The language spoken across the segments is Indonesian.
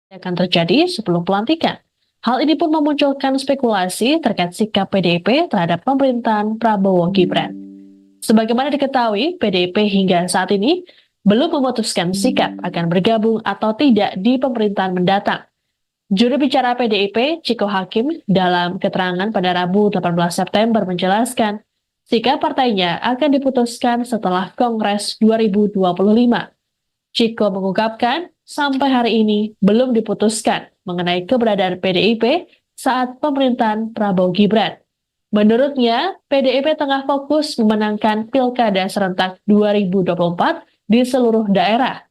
akan terjadi sebelum pelantikan. Hal ini pun memunculkan spekulasi terkait sikap PDIP terhadap pemerintahan Prabowo Gibran. Sebagaimana diketahui, PDIP hingga saat ini belum memutuskan sikap akan bergabung atau tidak di pemerintahan mendatang. Juru bicara PDIP, Ciko Hakim, dalam keterangan pada Rabu 18 September menjelaskan, sikap partainya akan diputuskan setelah Kongres 2025. Ciko mengungkapkan, sampai hari ini belum diputuskan mengenai keberadaan PDIP saat pemerintahan Prabowo Gibran. Menurutnya, PDIP tengah fokus memenangkan Pilkada serentak 2024 di seluruh daerah.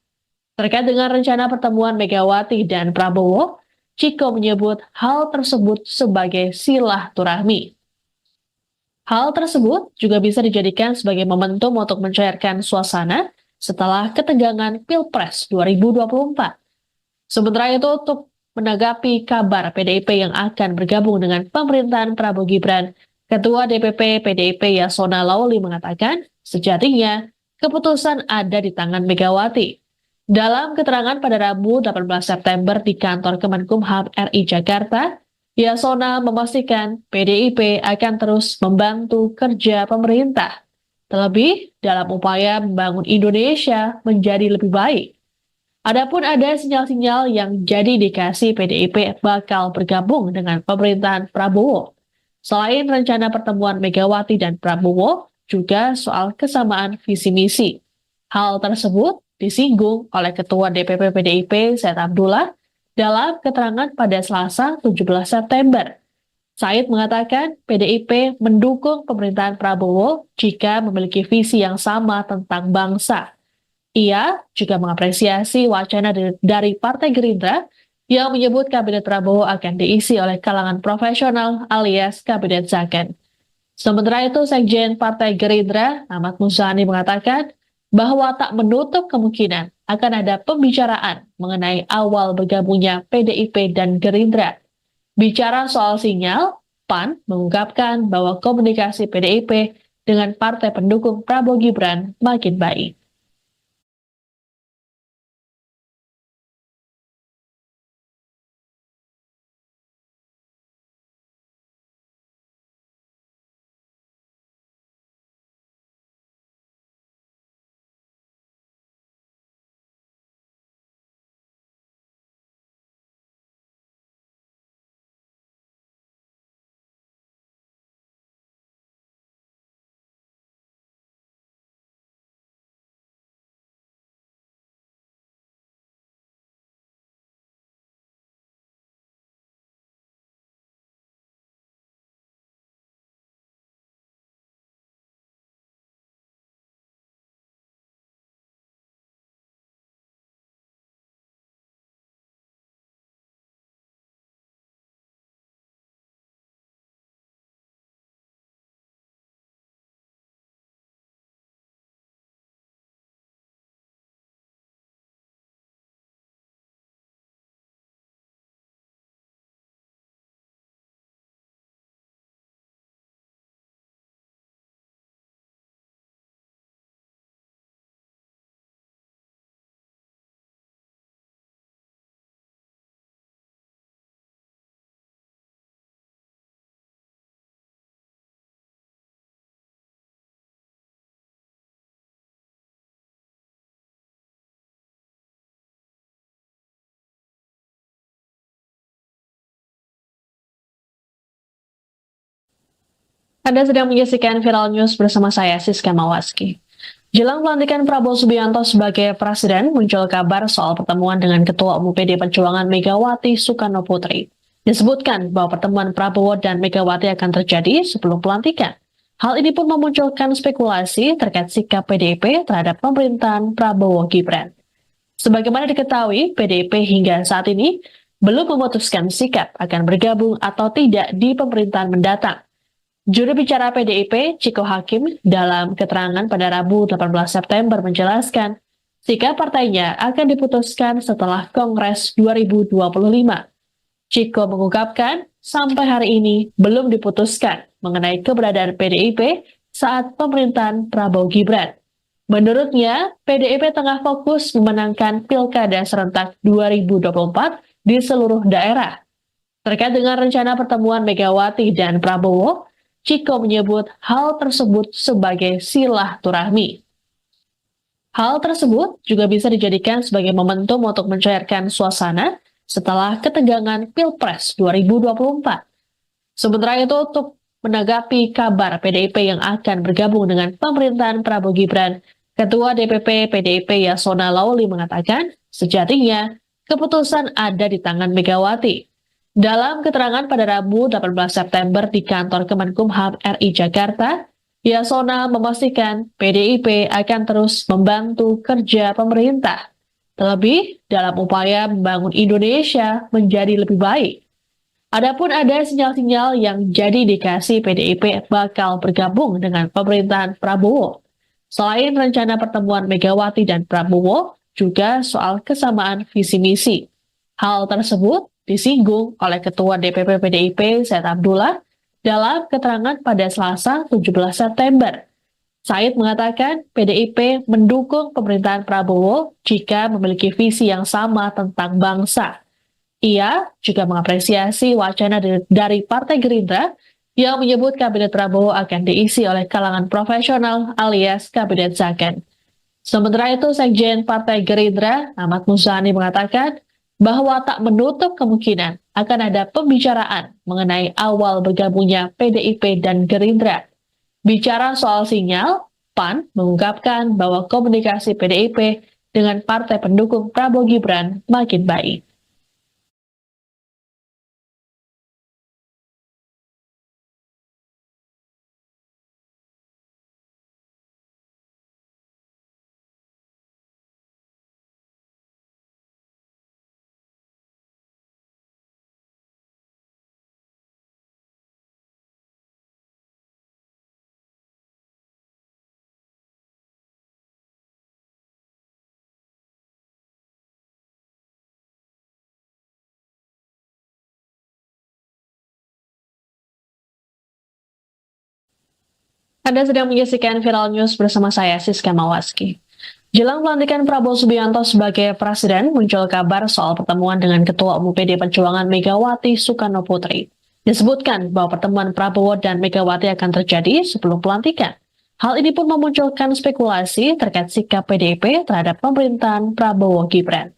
Terkait dengan rencana pertemuan Megawati dan Prabowo, Ciko menyebut hal tersebut sebagai silaturahmi. Hal tersebut juga bisa dijadikan sebagai momentum untuk mencairkan suasana setelah ketegangan Pilpres 2024. Sementara itu, untuk menanggapi kabar PDIP yang akan bergabung dengan pemerintahan Prabowo Gibran, Ketua DPP PDIP Yasona Lauli mengatakan, sejatinya keputusan ada di tangan Megawati. Dalam keterangan pada Rabu 18 September di kantor Kemenkumham RI Jakarta, Yasona memastikan PDIP akan terus membantu kerja pemerintah, terlebih dalam upaya membangun Indonesia menjadi lebih baik. Adapun ada sinyal-sinyal yang jadi indikasi PDIP bakal bergabung dengan pemerintahan Prabowo. Selain rencana pertemuan Megawati dan Prabowo, juga soal kesamaan visi misi. Hal tersebut disinggung oleh Ketua DPP PDIP Said Abdullah dalam keterangan pada Selasa 17 September. Said mengatakan PDIP mendukung pemerintahan Prabowo jika memiliki visi yang sama tentang bangsa. Ia juga mengapresiasi wacana dari Partai Gerindra yang menyebut Kabinet Prabowo akan diisi oleh kalangan profesional alias Kabinet Zakon. Sementara itu, Sekjen Partai Gerindra, Ahmad Muzani mengatakan bahwa tak menutup kemungkinan akan ada pembicaraan mengenai awal bergabungnya PDIP dan Gerindra. Bicara soal sinyal, PAN mengungkapkan bahwa komunikasi PDIP dengan partai pendukung Prabowo Gibran makin baik. Anda sedang menyaksikan Viral News bersama saya, Siska Mawaski. Jelang pelantikan Prabowo Subianto sebagai presiden, muncul kabar soal pertemuan dengan Ketua Umum PD Perjuangan Megawati Soekarno Putri. Disebutkan bahwa pertemuan Prabowo dan Megawati akan terjadi sebelum pelantikan. Hal ini pun memunculkan spekulasi terkait sikap PDIP terhadap pemerintahan Prabowo Gibran. Sebagaimana diketahui, PDIP hingga saat ini belum memutuskan sikap akan bergabung atau tidak di pemerintahan mendatang. Juru bicara PDIP, Ciko Hakim, dalam keterangan pada Rabu 18 September menjelaskan, sikap partainya akan diputuskan setelah Kongres 2025. Ciko mengungkapkan, sampai hari ini belum diputuskan mengenai keberadaan PDIP saat pemerintahan Prabowo Gibran. Menurutnya, PDIP tengah fokus memenangkan Pilkada serentak 2024 di seluruh daerah. Terkait dengan rencana pertemuan Megawati dan Prabowo, Ciko menyebut hal tersebut sebagai silaturahmi. Hal tersebut juga bisa dijadikan sebagai momentum untuk mencairkan suasana setelah ketegangan Pilpres 2024. Sementara itu, untuk menanggapi kabar PDIP yang akan bergabung dengan pemerintahan Prabowo Gibran, Ketua DPP PDIP Yasona Lawli mengatakan, sejatinya keputusan ada di tangan Megawati. Dalam keterangan pada Rabu 18 September di kantor Kemenkumham RI Jakarta, Yasona memastikan PDIP akan terus membantu kerja pemerintah, terlebih dalam upaya membangun Indonesia menjadi lebih baik. Adapun ada sinyal-sinyal yang jadi indikasi PDIP bakal bergabung dengan pemerintahan Prabowo. Selain rencana pertemuan Megawati dan Prabowo, juga soal kesamaan visi misi. Hal tersebut disinggung oleh Ketua DPP PDIP Said Abdullah dalam keterangan pada Selasa 17 September. Said mengatakan PDIP mendukung pemerintahan Prabowo jika memiliki visi yang sama tentang bangsa. Ia juga mengapresiasi wacana dari Partai Gerindra yang menyebut Kabinet Prabowo akan diisi oleh kalangan profesional alias Kabinet Zakon. Sementara itu, Sekjen Partai Gerindra, Ahmad Muzani mengatakan bahwa tak menutup kemungkinan akan ada pembicaraan mengenai awal bergabungnya PDIP dan Gerindra. Bicara soal sinyal, PAN mengungkapkan bahwa komunikasi PDIP dengan partai pendukung Prabowo Gibran makin baik. Anda sedang menyaksikan Viral News bersama saya, Siska Mawaski. Jelang pelantikan Prabowo Subianto sebagai presiden, muncul kabar soal pertemuan dengan Ketua Umum PD Perjuangan Megawati Soekarno Putri. Disebutkan bahwa pertemuan Prabowo dan Megawati akan terjadi sebelum pelantikan. Hal ini pun memunculkan spekulasi terkait sikap PDIP terhadap pemerintahan Prabowo Gibran.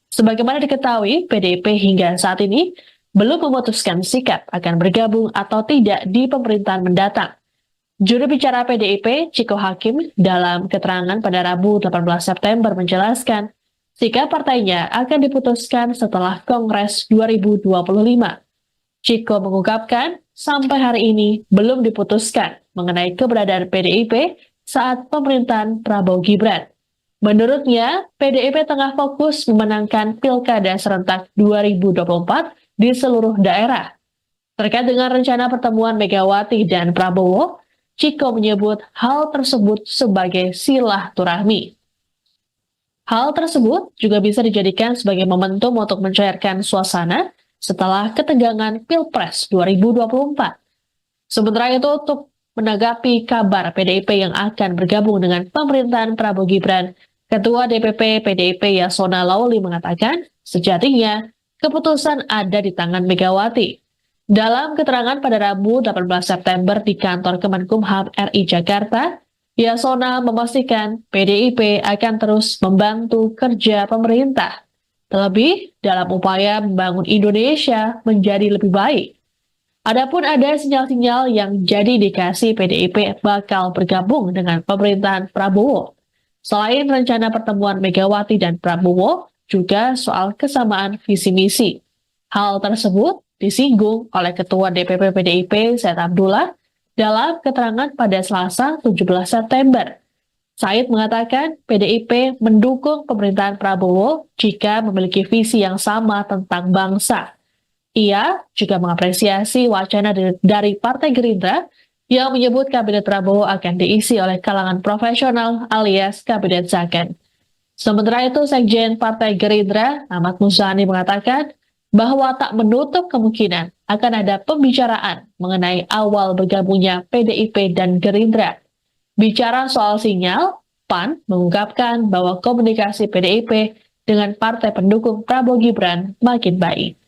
Sebagaimana diketahui, PDIP hingga saat ini belum memutuskan sikap akan bergabung atau tidak di pemerintahan mendatang. Juru bicara PDIP, Ciko Hakim, dalam keterangan pada Rabu 18 September menjelaskan, sikap partainya akan diputuskan setelah Kongres 2025. Ciko mengungkapkan, sampai hari ini belum diputuskan mengenai keberadaan PDIP saat pemerintahan Prabowo Gibran. Menurutnya, PDIP tengah fokus memenangkan Pilkada serentak 2024 di seluruh daerah. Terkait dengan rencana pertemuan Megawati dan Prabowo, Ciko menyebut hal tersebut sebagai silaturahmi. Hal tersebut juga bisa dijadikan sebagai momentum untuk mencairkan suasana setelah ketegangan Pilpres 2024. Sementara itu, untuk menanggapi kabar PDIP yang akan bergabung dengan pemerintahan Prabowo Gibran, Ketua DPP PDIP Yasona Lawli mengatakan, sejatinya keputusan ada di tangan Megawati. Dalam keterangan pada Rabu 18 September di kantor Kemenkumham RI Jakarta, Yasona memastikan PDIP akan terus membantu kerja pemerintah, terlebih dalam upaya membangun Indonesia menjadi lebih baik. Adapun ada sinyal-sinyal yang jadi indikasi PDIP bakal bergabung dengan pemerintahan Prabowo. Selain rencana pertemuan Megawati dan Prabowo, juga soal kesamaan visi misi. Hal tersebut disinggung oleh Ketua DPP PDIP Said Abdullah dalam keterangan pada Selasa 17 September. Said mengatakan PDIP mendukung pemerintahan Prabowo jika memiliki visi yang sama tentang bangsa. Ia juga mengapresiasi wacana dari Partai Gerindra yang menyebut Kabinet Prabowo akan diisi oleh kalangan profesional alias Kabinet Zakon. Sementara itu, Sekjen Partai Gerindra, Ahmad Muzani mengatakan bahwa tak menutup kemungkinan akan ada pembicaraan mengenai awal bergabungnya PDIP dan Gerindra. Bicara soal sinyal, PAN mengungkapkan bahwa komunikasi PDIP dengan partai pendukung Prabowo Gibran makin baik.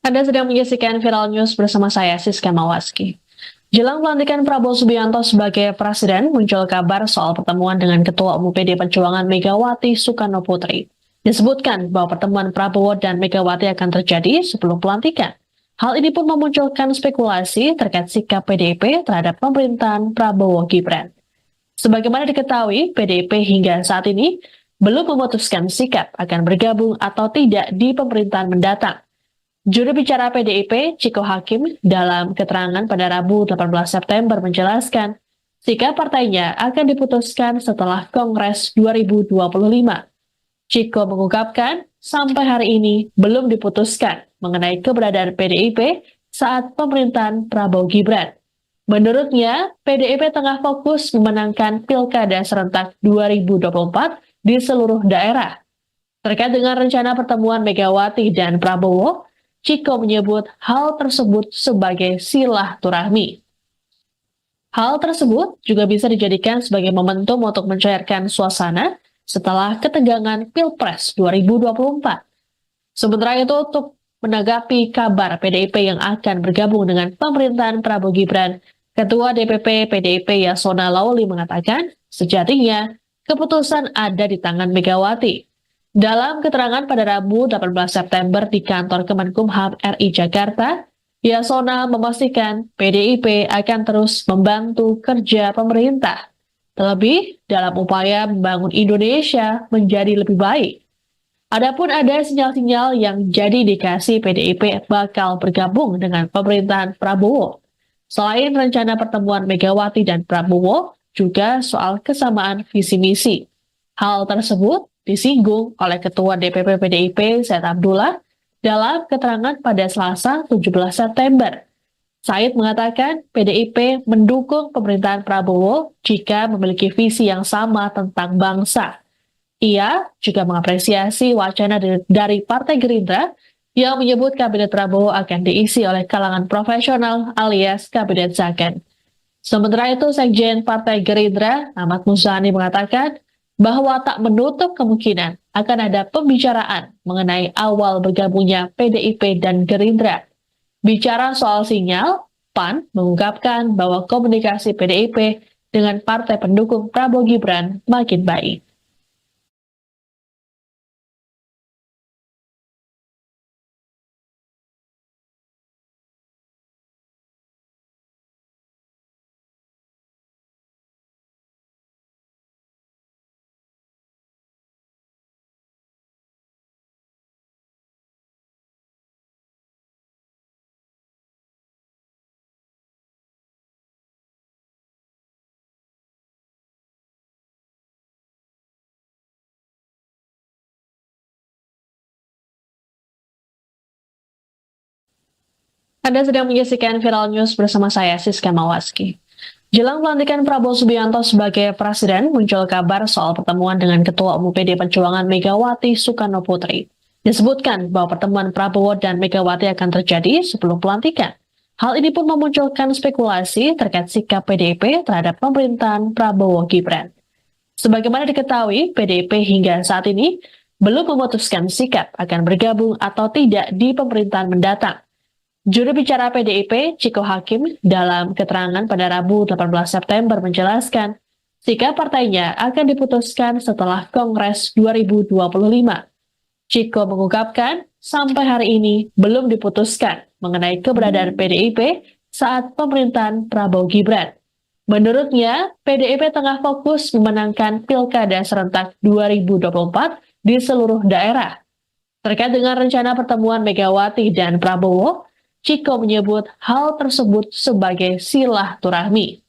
Anda sedang menyaksikan Viral News bersama saya, Siska Mawaski. Jelang pelantikan Prabowo Subianto sebagai presiden, muncul kabar soal pertemuan dengan Ketua Umum PD Perjuangan Megawati Soekarno Putri. Disebutkan bahwa pertemuan Prabowo dan Megawati akan terjadi sebelum pelantikan. Hal ini pun memunculkan spekulasi terkait sikap PDIP terhadap pemerintahan Prabowo Gibran. Sebagaimana diketahui, PDIP hingga saat ini belum memutuskan sikap akan bergabung atau tidak di pemerintahan mendatang. Juru bicara PDIP, Ciko Hakim, dalam keterangan pada Rabu 18 September menjelaskan, sikap partainya akan diputuskan setelah Kongres 2025. Ciko mengungkapkan, sampai hari ini belum diputuskan mengenai keberadaan PDIP saat pemerintahan Prabowo Gibran. Menurutnya, PDIP tengah fokus memenangkan Pilkada serentak 2024 di seluruh daerah. Terkait dengan rencana pertemuan Megawati dan Prabowo, Ciko menyebut hal tersebut sebagai silaturahmi. Hal tersebut juga bisa dijadikan sebagai momentum untuk mencairkan suasana setelah ketegangan Pilpres 2024. Sementara itu, untuk menanggapi kabar PDIP yang akan bergabung dengan pemerintahan Prabowo Gibran, Ketua DPP PDIP Yasona Lawli mengatakan, sejatinya keputusan ada di tangan Megawati. Dalam keterangan pada Rabu 18 September di kantor Kemenkumham RI Jakarta, Yasona memastikan PDIP akan terus membantu kerja pemerintah, terlebih dalam upaya membangun Indonesia menjadi lebih baik. Adapun ada sinyal-sinyal yang jadi indikasi PDIP bakal bergabung dengan pemerintahan Prabowo. Selain rencana pertemuan Megawati dan Prabowo, juga soal kesamaan visi misi. Hal tersebut disinggung oleh Ketua DPP PDIP Said Abdullah dalam keterangan pada Selasa 17 September. Said mengatakan PDIP mendukung pemerintahan Prabowo jika memiliki visi yang sama tentang bangsa. Ia juga mengapresiasi wacana dari Partai Gerindra yang menyebut Kabinet Prabowo akan diisi oleh kalangan profesional alias Kabinet Zakon. Sementara itu, Sekjen Partai Gerindra, Ahmad Muzani mengatakan bahwa tak menutup kemungkinan akan ada pembicaraan mengenai awal bergabungnya PDIP dan Gerindra. Bicara soal sinyal, PAN mengungkapkan bahwa komunikasi PDIP dengan partai pendukung Prabowo Gibran makin baik. Anda sedang menyaksikan Viral News bersama saya, Siska Mawaski. Jelang pelantikan Prabowo Subianto sebagai presiden, muncul kabar soal pertemuan dengan Ketua Umum PD Perjuangan Megawati Soekarno Putri. Disebutkan bahwa pertemuan Prabowo dan Megawati akan terjadi sebelum pelantikan. Hal ini pun memunculkan spekulasi terkait sikap PDIP terhadap pemerintahan Prabowo Gibran. Sebagaimana diketahui, PDIP hingga saat ini belum memutuskan sikap akan bergabung atau tidak di pemerintahan mendatang. Juru bicara PDIP, Ciko Hakim, dalam keterangan pada Rabu 18 September menjelaskan, sikap partainya akan diputuskan setelah Kongres 2025. Ciko mengungkapkan, sampai hari ini belum diputuskan mengenai keberadaan PDIP saat pemerintahan Prabowo Gibran. Menurutnya, PDIP tengah fokus memenangkan Pilkada serentak 2024 di seluruh daerah. Terkait dengan rencana pertemuan Megawati dan Prabowo, Ciko menyebut hal tersebut sebagai silaturahmi.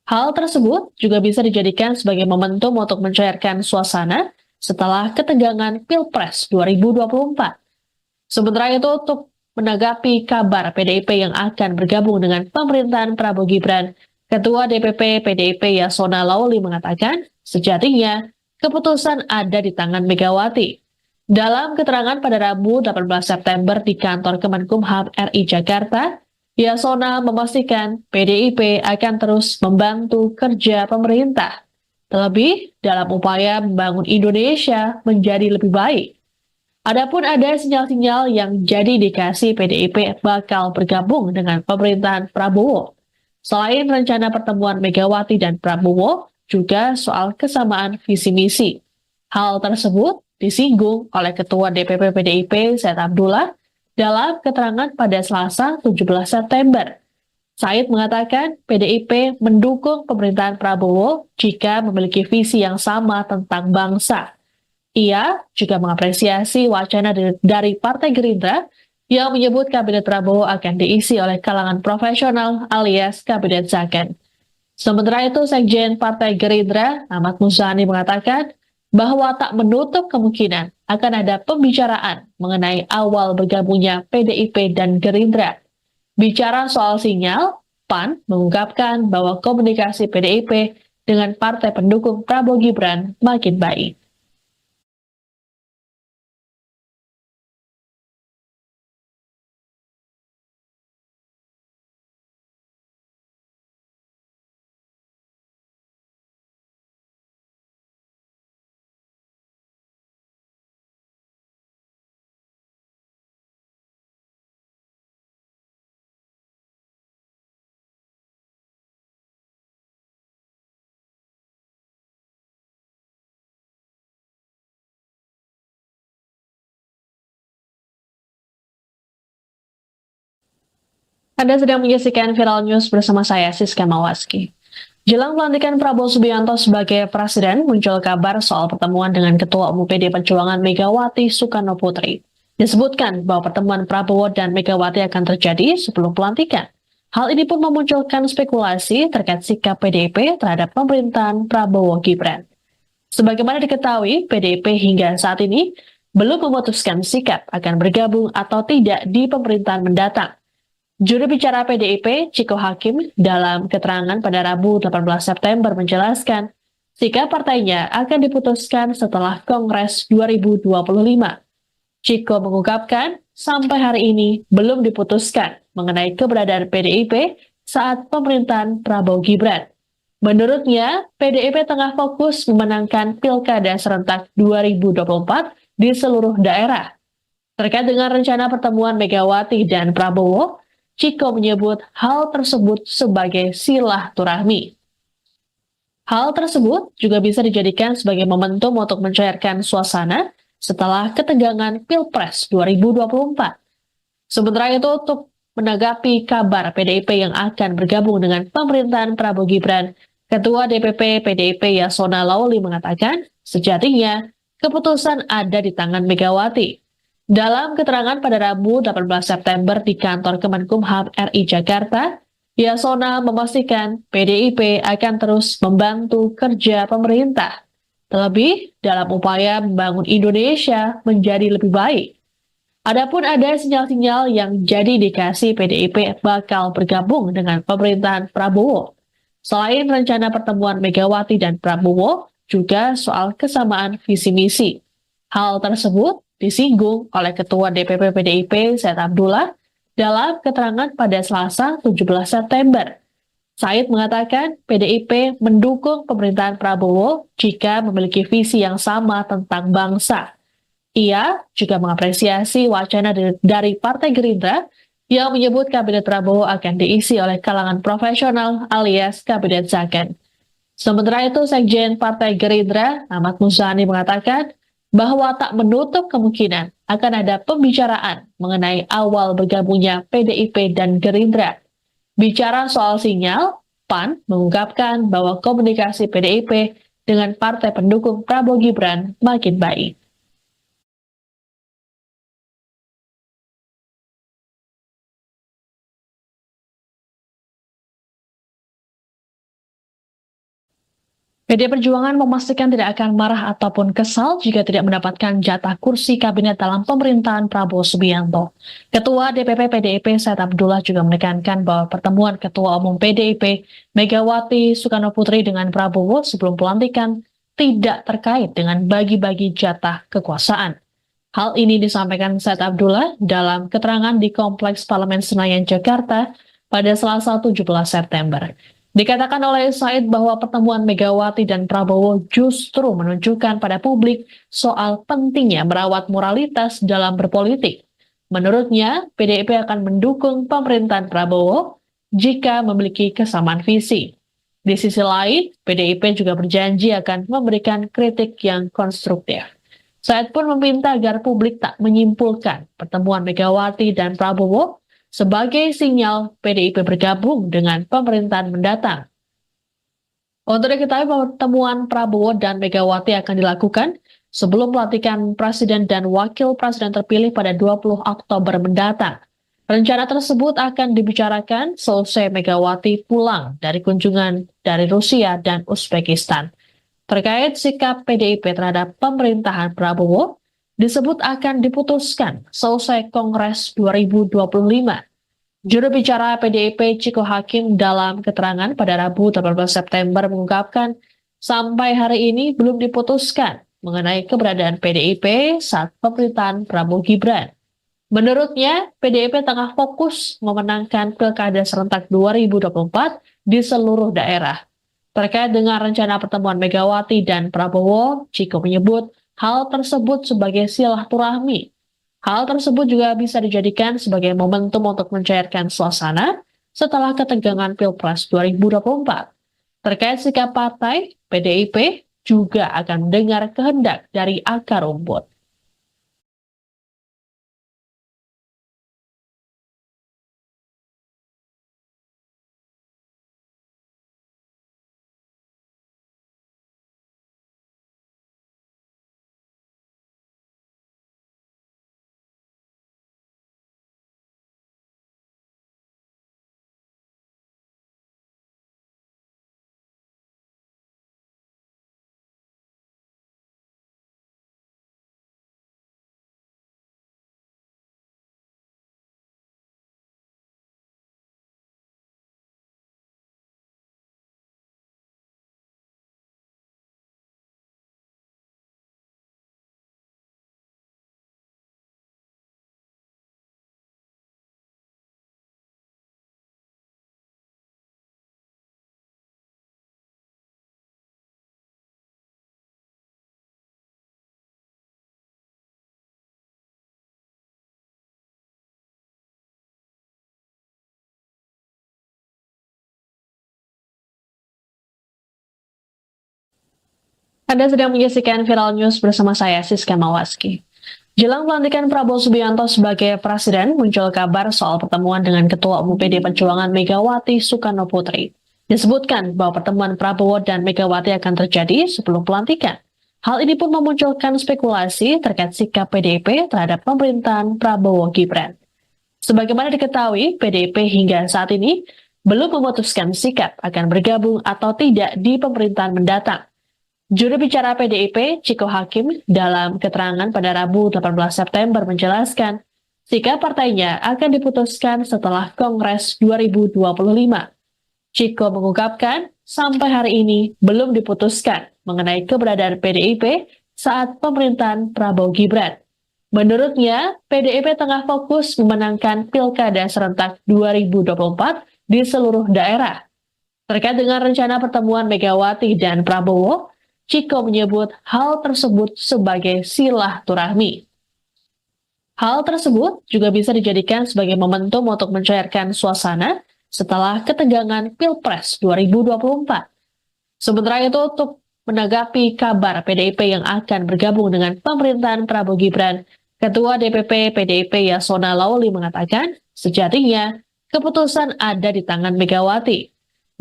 Hal tersebut juga bisa dijadikan sebagai momentum untuk mencairkan suasana setelah ketegangan Pilpres 2024. Sementara itu, untuk menanggapi kabar PDIP yang akan bergabung dengan pemerintahan Prabowo Gibran, Ketua DPP PDIP Yasona Lauli mengatakan, sejatinya keputusan ada di tangan Megawati. Dalam keterangan pada Rabu 18 September di kantor Kemenkumham RI Jakarta, Yasona memastikan PDIP akan terus membantu kerja pemerintah, terlebih dalam upaya membangun Indonesia menjadi lebih baik. Adapun ada sinyal-sinyal yang jadi indikasi PDIP bakal bergabung dengan pemerintahan Prabowo. Selain rencana pertemuan Megawati dan Prabowo, juga soal kesamaan visi misi. Hal tersebut disinggung oleh Ketua DPP PDIP Said Abdullah dalam keterangan pada Selasa 17 September. Said mengatakan PDIP mendukung pemerintahan Prabowo jika memiliki visi yang sama tentang bangsa. Ia juga mengapresiasi wacana dari Partai Gerindra yang menyebut Kabinet Prabowo akan diisi oleh kalangan profesional alias Kabinet Zaken. Sementara itu, Sekjen Partai Gerindra, Ahmad Muzani mengatakan bahwa tak menutup kemungkinan akan ada pembicaraan mengenai awal bergabungnya PDIP dan Gerindra. Bicara soal sinyal, PAN mengungkapkan bahwa komunikasi PDIP dengan partai pendukung Prabowo Gibran makin baik. Anda sedang menyaksikan Viral News bersama saya, Siska Mawaski. Jelang pelantikan Prabowo Subianto sebagai presiden, muncul kabar soal pertemuan dengan Ketua Umum PD Perjuangan Megawati Soekarno Putri. Disebutkan bahwa pertemuan Prabowo dan Megawati akan terjadi sebelum pelantikan. Hal ini pun memunculkan spekulasi terkait sikap PDIP terhadap pemerintahan Prabowo Gibran. Sebagaimana diketahui, PDIP hingga saat ini belum memutuskan sikap akan bergabung atau tidak di pemerintahan mendatang. Juru bicara PDIP, Ciko Hakim, dalam keterangan pada Rabu 18 September menjelaskan, sikap partainya akan diputuskan setelah Kongres 2025. Ciko mengungkapkan, sampai hari ini belum diputuskan mengenai keberadaan PDIP saat pemerintahan Prabowo Gibran. Menurutnya, PDIP tengah fokus memenangkan Pilkada serentak 2024 di seluruh daerah. Terkait dengan rencana pertemuan Megawati dan Prabowo, Ciko menyebut hal tersebut sebagai silaturahmi. Hal tersebut juga bisa dijadikan sebagai momentum untuk mencairkan suasana setelah ketegangan Pilpres 2024. Sementara itu, untuk menanggapi kabar PDIP yang akan bergabung dengan pemerintahan Prabowo Gibran, Ketua DPP PDIP Yasona Lauli mengatakan, sejatinya keputusan ada di tangan Megawati. Dalam keterangan pada Rabu 18 September di kantor Kemenkumham RI Jakarta, Yasona memastikan PDIP akan terus membantu kerja pemerintah, terlebih dalam upaya membangun Indonesia menjadi lebih baik. Adapun ada sinyal-sinyal yang jadi indikasi PDIP bakal bergabung dengan pemerintahan Prabowo. Selain rencana pertemuan Megawati dan Prabowo, juga soal kesamaan visi misi. Hal tersebut disinggung oleh Ketua DPP PDIP Said Abdullah dalam keterangan pada Selasa 17 September. Said mengatakan PDIP mendukung pemerintahan Prabowo jika memiliki visi yang sama tentang bangsa. Ia juga mengapresiasi wacana dari Partai Gerindra yang menyebut Kabinet Prabowo akan diisi oleh kalangan profesional alias Kabinet Zaken. Sementara itu, Sekjen Partai Gerindra, Ahmad Muzani mengatakan bahwa tak menutup kemungkinan akan ada pembicaraan mengenai awal bergabungnya PDIP dan Gerindra. Bicara soal sinyal, PAN mengungkapkan bahwa komunikasi PDIP dengan partai pendukung Prabowo Gibran makin baik. PD Perjuangan memastikan tidak akan marah ataupun kesal jika tidak mendapatkan jatah kursi kabinet dalam pemerintahan Prabowo Subianto. Ketua DPP PDIP Said Abdullah juga menekankan bahwa pertemuan Ketua Umum PDIP Megawati Soekarnoputri dengan Prabowo sebelum pelantikan tidak terkait dengan bagi-bagi jatah kekuasaan. Hal ini disampaikan Said Abdullah dalam keterangan di Kompleks Parlemen Senayan, Jakarta pada Selasa 17 September. Dikatakan oleh Said bahwa pertemuan Megawati dan Prabowo justru menunjukkan pada publik soal pentingnya merawat moralitas dalam berpolitik. Menurutnya, PDIP akan mendukung pemerintahan Prabowo jika memiliki kesamaan visi. Di sisi lain, PDIP juga berjanji akan memberikan kritik yang konstruktif. Said pun meminta agar publik tak menyimpulkan pertemuan Megawati dan Prabowo sebagai sinyal PDIP bergabung dengan pemerintahan mendatang. Untuk diketahui bahwa pertemuan Prabowo dan Megawati akan dilakukan sebelum pelantikan Presiden dan Wakil Presiden terpilih pada 20 Oktober mendatang. Rencana tersebut akan dibicarakan selesai Megawati pulang dari kunjungan dari Rusia dan Uzbekistan. Terkait sikap PDIP terhadap pemerintahan Prabowo, disebut akan diputuskan selesai Kongres 2025. Juru bicara PDIP Ciko Hakim dalam keterangan pada Rabu 18 September mengungkapkan sampai hari ini belum diputuskan mengenai keberadaan PDIP saat pemerintahan Prabowo Gibran. Menurutnya, PDIP tengah fokus memenangkan Pilkada serentak 2024 di seluruh daerah. Terkait dengan rencana pertemuan Megawati dan Prabowo, Ciko menyebut hal tersebut sebagai silaturahmi. Hal tersebut juga bisa dijadikan sebagai momentum untuk mencairkan suasana setelah ketegangan Pilpres 2024. Terkait sikap partai, PDIP juga akan mendengar kehendak dari akar rumput. Anda sedang menyaksikan Viral News bersama saya, Siska Mawaski. Jelang pelantikan Prabowo Subianto sebagai presiden, muncul kabar soal pertemuan dengan Ketua Umum PD Perjuangan Megawati Soekarnoputri. Disebutkan bahwa pertemuan Prabowo dan Megawati akan terjadi sebelum pelantikan. Hal ini pun memunculkan spekulasi terkait sikap PDIP terhadap pemerintahan Prabowo Gibran. Sebagaimana diketahui, PDIP hingga saat ini belum memutuskan sikap akan bergabung atau tidak di pemerintahan mendatang. Juru bicara PDIP, Ciko Hakim, dalam keterangan pada Rabu 18 September menjelaskan, sikap partainya akan diputuskan setelah Kongres 2025. Ciko mengungkapkan, sampai hari ini belum diputuskan mengenai keberadaan PDIP saat pemerintahan Prabowo Gibran. Menurutnya, PDIP tengah fokus memenangkan Pilkada serentak 2024 di seluruh daerah. Terkait dengan rencana pertemuan Megawati dan Prabowo, Ciko menyebut hal tersebut sebagai silaturahmi. Hal tersebut juga bisa dijadikan sebagai momentum untuk mencairkan suasana setelah ketegangan Pilpres 2024. Sementara itu, untuk menanggapi kabar PDIP yang akan bergabung dengan pemerintahan Prabowo Gibran, Ketua DPP PDIP Yasona Lawli mengatakan, sejatinya keputusan ada di tangan Megawati.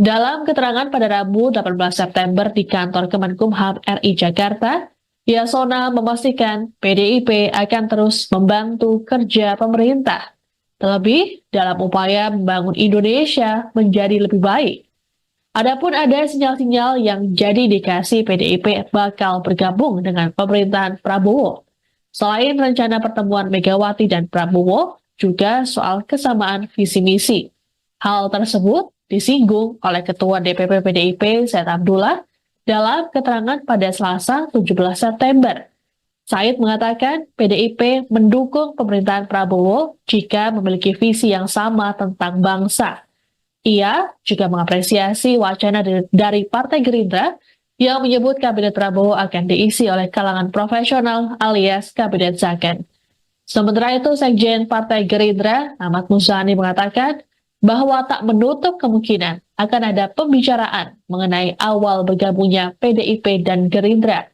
Dalam keterangan pada Rabu 18 September di kantor Kemenkumham RI Jakarta, Yasona memastikan PDIP akan terus membantu kerja pemerintah, terlebih dalam upaya membangun Indonesia menjadi lebih baik. Adapun ada sinyal-sinyal yang jadi indikasi PDIP bakal bergabung dengan pemerintahan Prabowo. Selain rencana pertemuan Megawati dan Prabowo, juga soal kesamaan visi misi. Hal tersebut disinggung oleh Ketua DPP PDIP Said Abdullah dalam keterangan pada Selasa 17 September. Said mengatakan PDIP mendukung pemerintahan Prabowo jika memiliki visi yang sama tentang bangsa. Ia juga mengapresiasi wacana dari Partai Gerindra yang menyebut Kabinet Prabowo akan diisi oleh kalangan profesional alias Kabinet Zakon. Sementara itu, Sekjen Partai Gerindra, Ahmad Muzani mengatakan bahwa tak menutup kemungkinan akan ada pembicaraan mengenai awal bergabungnya PDIP dan Gerindra.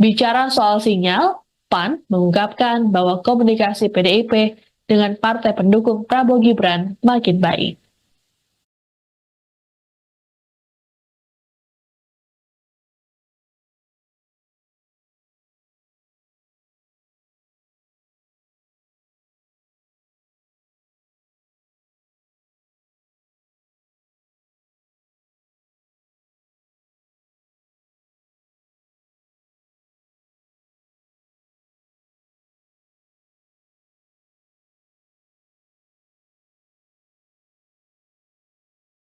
Bicara soal sinyal, PAN mengungkapkan bahwa komunikasi PDIP dengan partai pendukung Prabowo Gibran makin baik.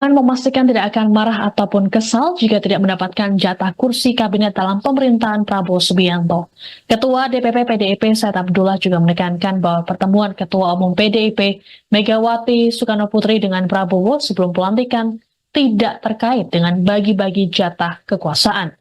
Memastikan tidak akan marah ataupun kesal jika tidak mendapatkan jatah kursi kabinet dalam pemerintahan Prabowo Subianto. Ketua DPP PDIP Said Abdullah juga menekankan bahwa pertemuan Ketua Umum PDIP Megawati Soekarnoputri dengan Prabowo sebelum pelantikan tidak terkait dengan bagi-bagi jatah kekuasaan.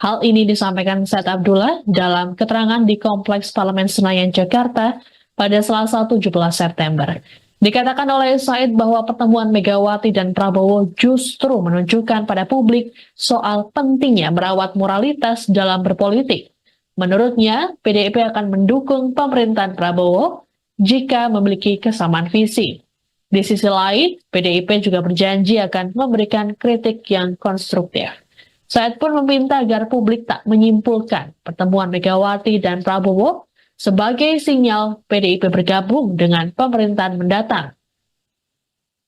Hal ini disampaikan Said Abdullah dalam keterangan di Kompleks Parlemen Senayan, Jakarta pada Selasa 17 September. Dikatakan oleh Said bahwa pertemuan Megawati dan Prabowo justru menunjukkan pada publik soal pentingnya merawat moralitas dalam berpolitik. Menurutnya, PDIP akan mendukung pemerintahan Prabowo jika memiliki kesamaan visi. Di sisi lain, PDIP juga berjanji akan memberikan kritik yang konstruktif. Said pun meminta agar publik tak menyimpulkan pertemuan Megawati dan Prabowo sebagai sinyal PDIP bergabung dengan pemerintahan mendatang.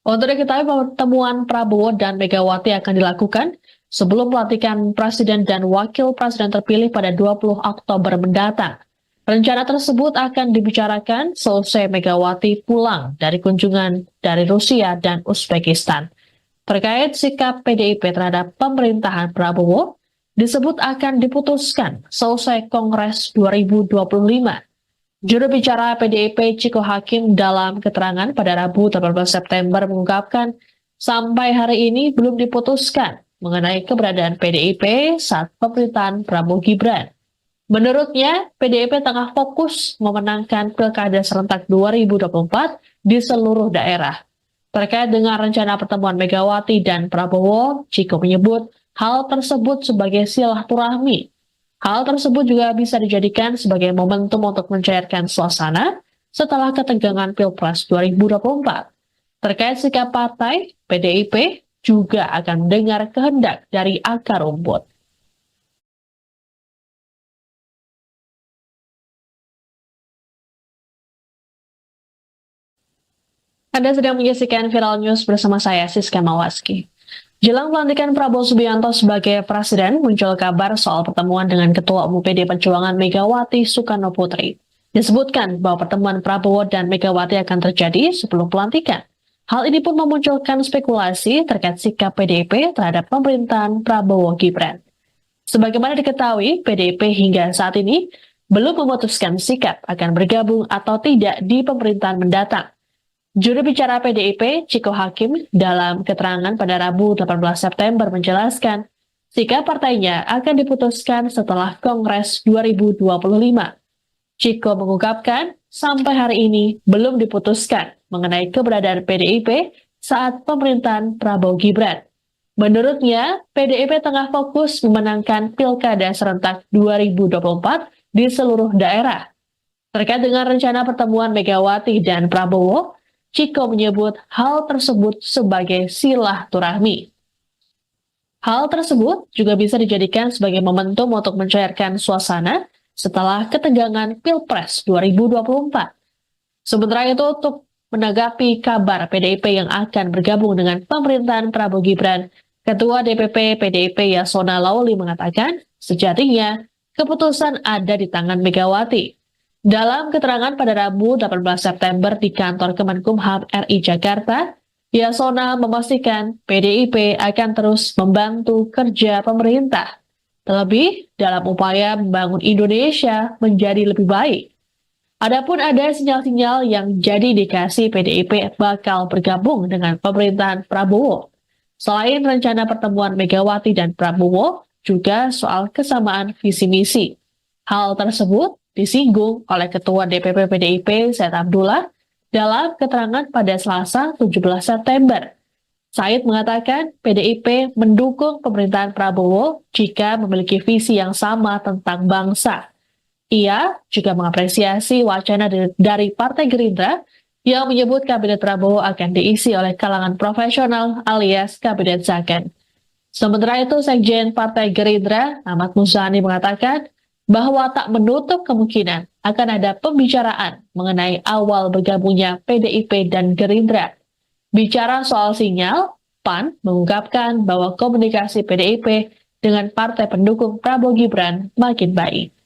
Untuk diketahui pertemuan Prabowo dan Megawati akan dilakukan sebelum pelantikan Presiden dan Wakil Presiden terpilih pada 20 Oktober mendatang. Rencana tersebut akan dibicarakan selesai Megawati pulang dari kunjungan dari Rusia dan Uzbekistan. Terkait sikap PDIP terhadap pemerintahan Prabowo, disebut akan diputuskan selesai Kongres 2025. Juru bicara PDIP Ciko Hakim dalam keterangan pada Rabu 18 September mengungkapkan sampai hari ini belum diputuskan mengenai keberadaan PDIP saat pemerintahan Prabowo Gibran. Menurutnya, PDIP tengah fokus memenangkan Pilkada serentak 2024 di seluruh daerah. Terkait dengan rencana pertemuan Megawati dan Prabowo, Ciko menyebut hal tersebut sebagai silaturahmi. Hal tersebut juga bisa dijadikan sebagai momentum untuk mencairkan suasana setelah ketegangan Pilpres 2024. Terkait sikap partai, PDIP juga akan mendengar kehendak dari akar rumput. Anda sedang menyaksikan Viral News bersama saya, Siska Mawaski. Jelang pelantikan Prabowo Subianto sebagai presiden, muncul kabar soal pertemuan dengan Ketua Umum PD Perjuangan Megawati Soekarnoputri. Disebutkan bahwa pertemuan Prabowo dan Megawati akan terjadi sebelum pelantikan. Hal ini pun memunculkan spekulasi terkait sikap PDIP terhadap pemerintahan Prabowo Gibran. Sebagaimana diketahui, PDIP hingga saat ini belum memutuskan sikap akan bergabung atau tidak di pemerintahan mendatang. Juru bicara PDIP, Ciko Hakim, dalam keterangan pada Rabu 18 September menjelaskan, sikap partainya akan diputuskan setelah Kongres 2025. Ciko mengungkapkan, sampai hari ini belum diputuskan mengenai keberadaan PDIP saat pemerintahan Prabowo Gibran. Menurutnya, PDIP tengah fokus memenangkan Pilkada serentak 2024 di seluruh daerah. Terkait dengan rencana pertemuan Megawati dan Prabowo, Ciko menyebut hal tersebut sebagai silaturahmi. Hal tersebut juga bisa dijadikan sebagai momentum untuk mencairkan suasana setelah ketegangan Pilpres 2024. Sementara itu, untuk menanggapi kabar PDIP yang akan bergabung dengan pemerintahan Prabowo Gibran, Ketua DPP PDIP Yasona Lawli mengatakan, sejatinya keputusan ada di tangan Megawati. Dalam keterangan pada Rabu 18 September di kantor Kemenkumham RI Jakarta, Yasona memastikan PDIP akan terus membantu kerja pemerintah, terlebih dalam upaya membangun Indonesia menjadi lebih baik. Adapun ada sinyal-sinyal yang jadi indikasi PDIP bakal bergabung dengan pemerintahan Prabowo. Selain rencana pertemuan Megawati dan Prabowo, juga soal kesamaan visi misi. Hal tersebut disinggung oleh Ketua DPP PDIP Said Abdullah dalam keterangan pada Selasa 17 September. Said mengatakan PDIP mendukung pemerintahan Prabowo jika memiliki visi yang sama tentang bangsa. Ia juga mengapresiasi wacana dari Partai Gerindra yang menyebut Kabinet Prabowo akan diisi oleh kalangan profesional alias Kabinet Zakon. Sementara itu, Sekjen Partai Gerindra, Ahmad Muzani mengatakan bahwa tak menutup kemungkinan akan ada pembicaraan mengenai awal bergabungnya PDIP dan Gerindra. Bicara soal sinyal, PAN mengungkapkan bahwa komunikasi PDIP dengan partai pendukung Prabowo Gibran makin baik.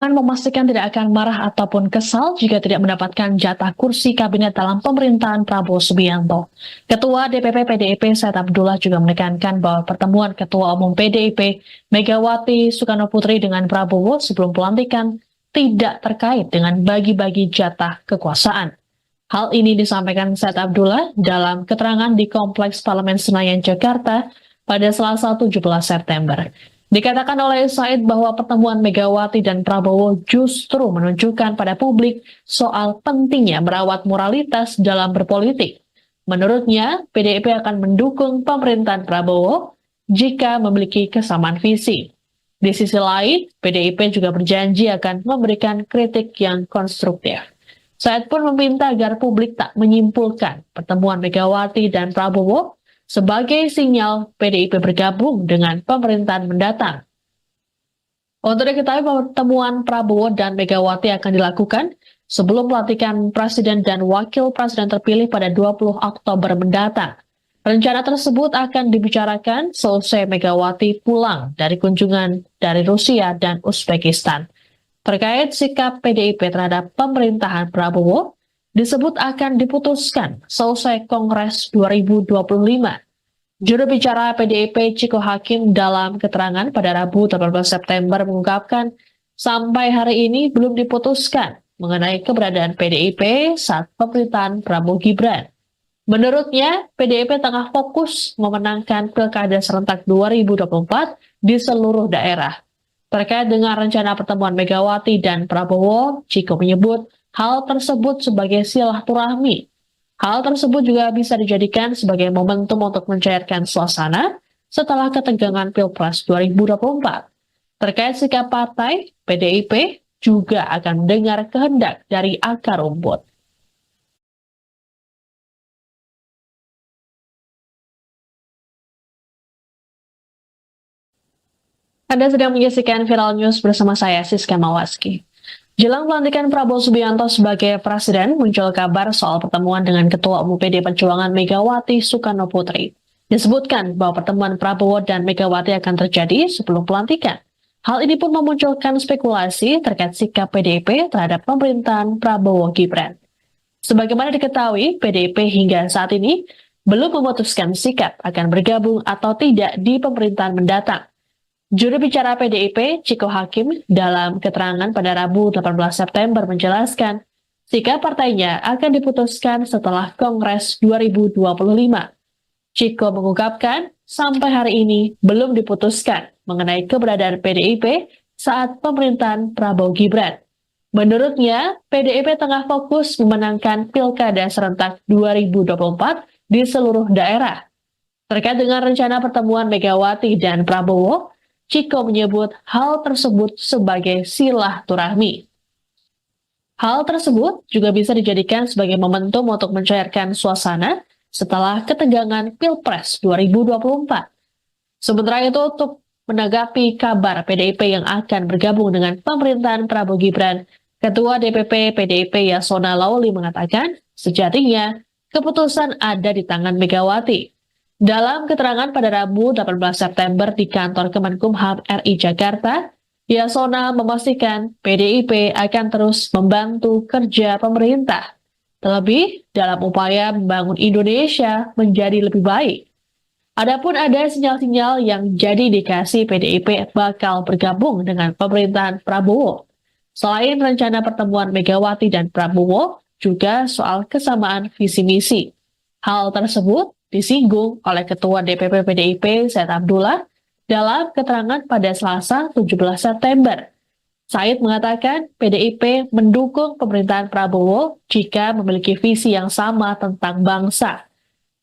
Memastikan tidak akan marah ataupun kesal jika tidak mendapatkan jatah kursi kabinet dalam pemerintahan Prabowo Subianto. Ketua DPP PDIP Said Abdullah juga menekankan bahwa pertemuan Ketua Umum PDIP Megawati Soekarnoputri dengan Prabowo sebelum pelantikan tidak terkait dengan bagi-bagi jatah kekuasaan. Hal ini disampaikan Said Abdullah dalam keterangan di Kompleks Parlemen Senayan, Jakarta pada Selasa 17 September. Dikatakan oleh Said bahwa pertemuan Megawati dan Prabowo justru menunjukkan pada publik soal pentingnya merawat moralitas dalam berpolitik. Menurutnya, PDIP akan mendukung pemerintahan Prabowo jika memiliki kesamaan visi. Di sisi lain, PDIP juga berjanji akan memberikan kritik yang konstruktif. Said pun meminta agar publik tak menyimpulkan pertemuan Megawati dan Prabowo sebagai sinyal PDIP bergabung dengan pemerintahan mendatang. Untuk diketahui pertemuan Prabowo dan Megawati akan dilakukan sebelum pelantikan Presiden dan Wakil Presiden terpilih pada 20 Oktober mendatang. Rencana tersebut akan dibicarakan selesai Megawati pulang dari kunjungan dari Rusia dan Uzbekistan. Terkait sikap PDIP terhadap pemerintahan Prabowo, disebut akan diputuskan selesai Kongres 2025. Juru bicara PDIP Ciko Hakim dalam keterangan pada Rabu 18 September mengungkapkan sampai hari ini belum diputuskan mengenai keberadaan PDIP saat pemerintahan Prabowo Gibran. Menurutnya, PDIP tengah fokus memenangkan Pilkada serentak 2024 di seluruh daerah. Terkait dengan rencana pertemuan Megawati dan Prabowo, Ciko menyebut hal tersebut sebagai silaturahmi. Hal tersebut juga bisa dijadikan sebagai momentum untuk mencairkan suasana setelah ketegangan Pilpres 2024. Terkait sikap partai, PDIP juga akan mendengar kehendak dari akar rumput. Anda sedang menyaksikan Viral News bersama saya, Siska Mawaski. Jelang pelantikan Prabowo Subianto sebagai presiden, muncul kabar soal pertemuan dengan Ketua Umum PD Perjuangan Megawati Soekarnoputri. Disebutkan bahwa pertemuan Prabowo dan Megawati akan terjadi sebelum pelantikan. Hal ini pun memunculkan spekulasi terkait sikap PDIP terhadap pemerintahan Prabowo Gibran. Sebagaimana diketahui, PDIP hingga saat ini belum memutuskan sikap akan bergabung atau tidak di pemerintahan mendatang. Juru bicara PDIP, Ciko Hakim, dalam keterangan pada Rabu 18 September menjelaskan, sikap partainya akan diputuskan setelah Kongres 2025. Ciko mengungkapkan, sampai hari ini belum diputuskan mengenai keberadaan PDIP saat pemerintahan Prabowo Gibran. Menurutnya, PDIP tengah fokus memenangkan Pilkada serentak 2024 di seluruh daerah. Terkait dengan rencana pertemuan Megawati dan Prabowo, Ciko menyebut hal tersebut sebagai silaturahmi. Hal tersebut juga bisa dijadikan sebagai momentum untuk mencairkan suasana setelah ketegangan Pilpres 2024. Sementara itu, untuk menanggapi kabar PDIP yang akan bergabung dengan pemerintahan Prabowo Gibran, Ketua DPP PDIP Yasona Lauli mengatakan, sejatinya keputusan ada di tangan Megawati. Dalam keterangan pada Rabu 18 September di kantor Kemenkumham RI Jakarta, Yasona memastikan PDIP akan terus membantu kerja pemerintah, terlebih dalam upaya membangun Indonesia menjadi lebih baik. Adapun ada sinyal-sinyal yang jadi indikasi PDIP bakal bergabung dengan pemerintahan Prabowo. Selain rencana pertemuan Megawati dan Prabowo, juga soal kesamaan visi misi. Hal tersebut disinggung oleh Ketua DPP PDIP Said Abdullah dalam keterangan pada Selasa 17 September. Said mengatakan PDIP mendukung pemerintahan Prabowo jika memiliki visi yang sama tentang bangsa.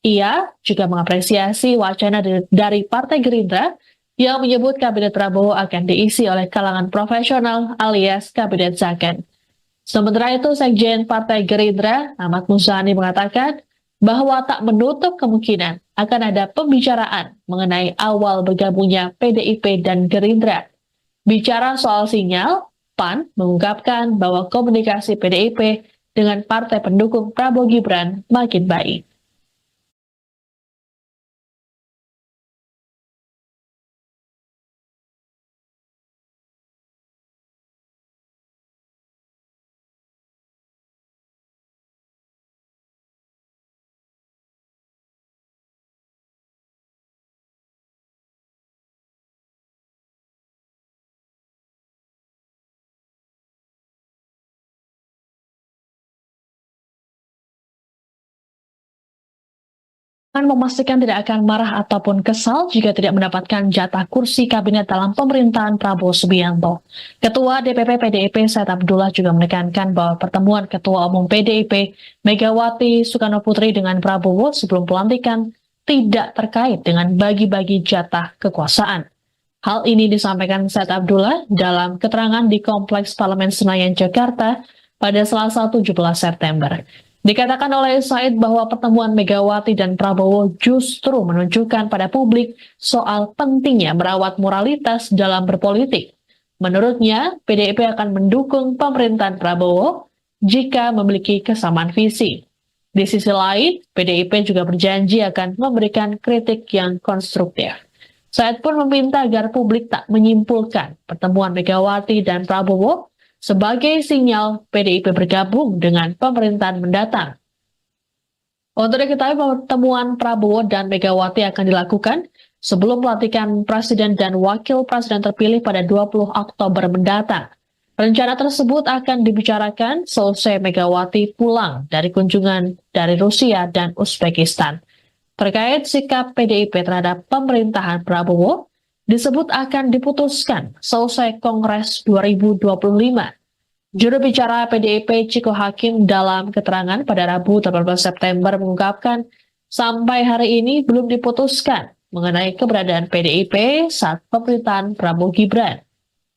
Ia juga mengapresiasi wacana dari Partai Gerindra yang menyebut Kabinet Prabowo akan diisi oleh kalangan profesional alias Kabinet Zakon. Sementara itu, Sekjen Partai Gerindra, Ahmad Muzani mengatakan bahwa tak menutup kemungkinan akan ada pembicaraan mengenai awal bergabungnya PDIP dan Gerindra. Bicara soal sinyal, PAN mengungkapkan bahwa komunikasi PDIP dengan partai pendukung Prabowo Gibran makin baik. Pan memastikan tidak akan marah ataupun kesal jika tidak mendapatkan jatah kursi kabinet dalam pemerintahan Prabowo Subianto. Ketua DPP PDIP Said Abdullah juga menekankan bahwa pertemuan Ketua Umum PDIP Megawati Soekarno Putri dengan Prabowo sebelum pelantikan tidak terkait dengan bagi-bagi jatah kekuasaan. Hal ini disampaikan Said Abdullah dalam keterangan di Kompleks Parlemen Senayan, Jakarta pada Selasa 17 September. Dikatakan oleh Said bahwa pertemuan Megawati dan Prabowo justru menunjukkan pada publik soal pentingnya merawat moralitas dalam berpolitik. Menurutnya, PDIP akan mendukung pemerintahan Prabowo jika memiliki kesamaan visi. Di sisi lain, PDIP juga berjanji akan memberikan kritik yang konstruktif. Said pun meminta agar publik tak menyimpulkan pertemuan Megawati dan Prabowo sebagai sinyal PDIP bergabung dengan pemerintahan mendatang. Untuk diketahui, pertemuan Prabowo dan Megawati akan dilakukan sebelum pelantikan Presiden dan Wakil Presiden terpilih pada 20 Oktober mendatang. Rencana tersebut akan dibicarakan selesai Megawati pulang dari kunjungan dari Rusia dan Uzbekistan. Terkait sikap PDIP terhadap pemerintahan Prabowo, disebut akan diputuskan selesai Kongres 2025. Juru bicara PDIP Ciko Hakim dalam keterangan pada Rabu 18 September mengungkapkan sampai hari ini belum diputuskan mengenai keberadaan PDIP saat pemerintahan Prabowo Gibran.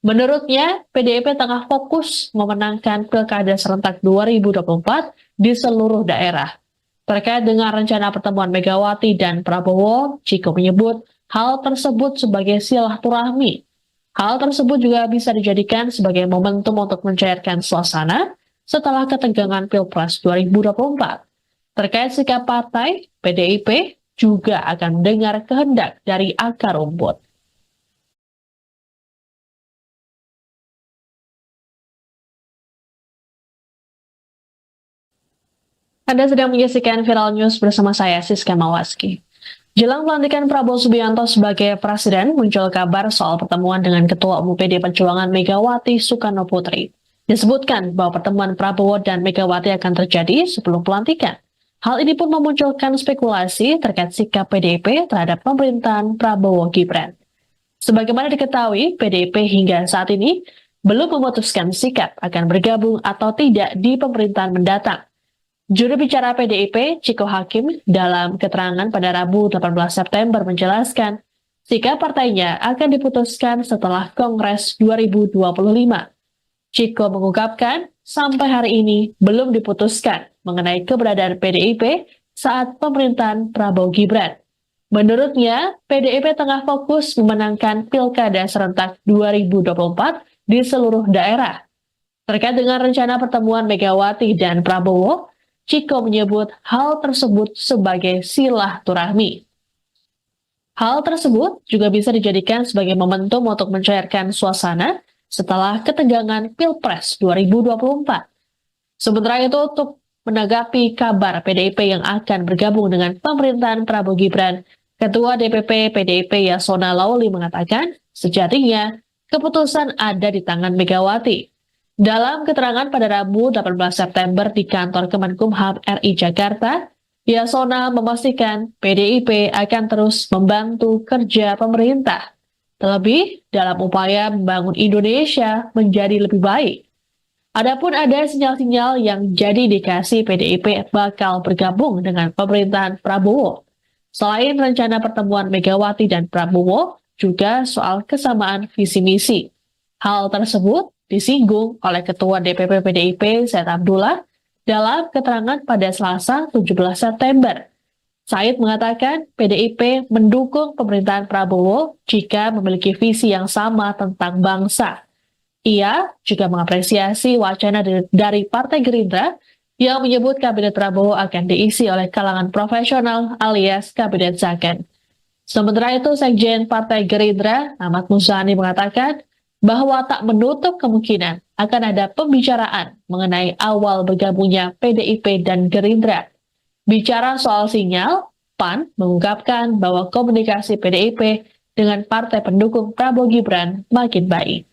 Menurutnya, PDIP tengah fokus memenangkan Pilkada serentak 2024 di seluruh daerah. Terkait dengan rencana pertemuan Megawati dan Prabowo, Ciko menyebut hal tersebut sebagai silaturahmi. Hal tersebut juga bisa dijadikan sebagai momentum untuk mencairkan suasana setelah ketegangan Pilpres 2024. Terkait sikap partai, PDIP juga akan mendengar kehendak dari akar rumput. Anda sedang menyaksikan Viral News bersama saya, Siska Mawaski. Jelang pelantikan Prabowo Subianto sebagai presiden, muncul kabar soal pertemuan dengan Ketua Umum PD Perjuangan Megawati Soekarno Putri. Disebutkan bahwa pertemuan Prabowo dan Megawati akan terjadi sebelum pelantikan. Hal ini pun memunculkan spekulasi terkait sikap PDIP terhadap pemerintahan Prabowo Gibran. Sebagaimana diketahui, PDIP hingga saat ini belum memutuskan sikap akan bergabung atau tidak di pemerintahan mendatang. Juru bicara PDIP, Ciko Hakim, dalam keterangan pada Rabu 18 September menjelaskan, sikap partainya akan diputuskan setelah Kongres 2025. Ciko mengungkapkan, sampai hari ini belum diputuskan mengenai keberadaan PDIP saat pemerintahan Prabowo Gibran. Menurutnya, PDIP tengah fokus memenangkan Pilkada serentak 2024 di seluruh daerah. Terkait dengan rencana pertemuan Megawati dan Prabowo, Ciko menyebut hal tersebut sebagai silaturahmi. Hal tersebut juga bisa dijadikan sebagai momentum untuk mencairkan suasana setelah ketegangan Pilpres 2024. Sementara itu, untuk menanggapi kabar PDIP yang akan bergabung dengan pemerintahan Prabowo Gibran, Ketua DPP PDIP Yasona Lawli mengatakan, sejatinya keputusan ada di tangan Megawati. Dalam keterangan pada Rabu 18 September di kantor Kemenkumham RI Jakarta, Yasona memastikan PDIP akan terus membantu kerja pemerintah, terlebih dalam upaya membangun Indonesia menjadi lebih baik. Adapun ada sinyal-sinyal yang jadi indikasi PDIP bakal bergabung dengan pemerintahan Prabowo. Selain rencana pertemuan Megawati dan Prabowo, juga soal kesamaan visi misi. Hal tersebut disinggung oleh Ketua DPP PDIP Said Abdullah dalam keterangan pada Selasa 17 September. Said mengatakan PDIP mendukung pemerintahan Prabowo jika memiliki visi yang sama tentang bangsa. Ia juga mengapresiasi wacana dari Partai Gerindra yang menyebut Kabinet Prabowo akan diisi oleh kalangan profesional alias Kabinet Zakon. Sementara itu, Sekjen Partai Gerindra, Ahmad Muzani mengatakan bahwa tak menutup kemungkinan akan ada pembicaraan mengenai awal bergabungnya PDIP dan Gerindra. Bicara soal sinyal, PAN mengungkapkan bahwa komunikasi PDIP dengan partai pendukung Prabowo Gibran makin baik.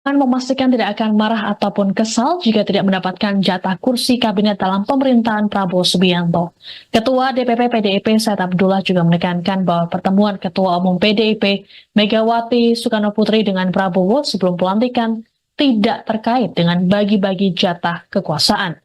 Memastikan tidak akan marah ataupun kesal jika tidak mendapatkan jatah kursi kabinet dalam pemerintahan Prabowo Subianto. Ketua DPP PDIP Said Abdullah juga menekankan bahwa pertemuan Ketua Umum PDIP Megawati Soekarno Putri dengan Prabowo sebelum pelantikan tidak terkait dengan bagi-bagi jatah kekuasaan.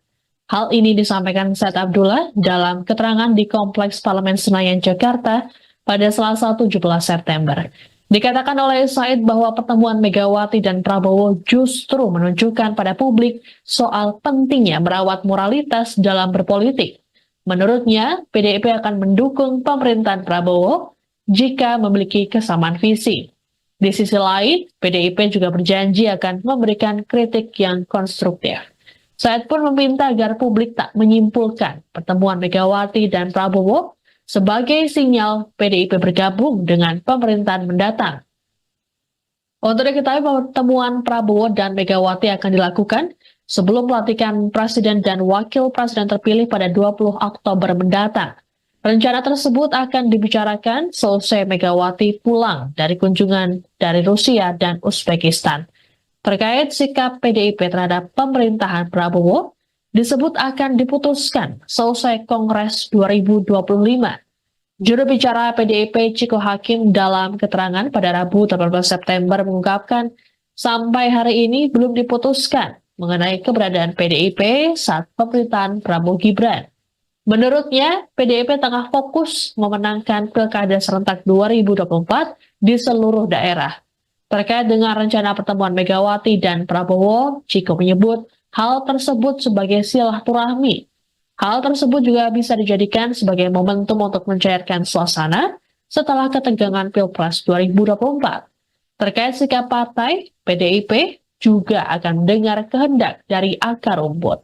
Hal ini disampaikan Said Abdullah dalam keterangan di Kompleks Parlemen Senayan, Jakarta pada Selasa 17 September. Dikatakan oleh Said bahwa pertemuan Megawati dan Prabowo justru menunjukkan pada publik soal pentingnya merawat moralitas dalam berpolitik. Menurutnya, PDIP akan mendukung pemerintahan Prabowo jika memiliki kesamaan visi. Di sisi lain, PDIP juga berjanji akan memberikan kritik yang konstruktif. Said pun meminta agar publik tak menyimpulkan pertemuan Megawati dan Prabowo sebagai sinyal PDIP bergabung dengan pemerintahan mendatang. Untuk diketahui bahwa pertemuan Prabowo dan Megawati akan dilakukan sebelum pelantikan Presiden dan Wakil Presiden terpilih pada 20 Oktober mendatang. Rencana tersebut akan dibicarakan selesai Megawati pulang dari kunjungan dari Rusia dan Uzbekistan. Terkait sikap PDIP terhadap pemerintahan Prabowo, disebut akan diputuskan selesai Kongres 2025. Juru bicara PDIP Ciko Hakim dalam keterangan pada Rabu 18 September mengungkapkan sampai hari ini belum diputuskan mengenai keberadaan PDIP saat pemerintahan Prabowo Gibran. Menurutnya, PDIP tengah fokus memenangkan Pilkada serentak 2024 di seluruh daerah. Terkait dengan rencana pertemuan Megawati dan Prabowo, Ciko menyebut hal tersebut sebagai silaturahmi. Hal tersebut juga bisa dijadikan sebagai momentum untuk mencairkan suasana setelah ketegangan Pilpres 2024. Terkait sikap partai, PDIP juga akan mendengar kehendak dari akar rumput.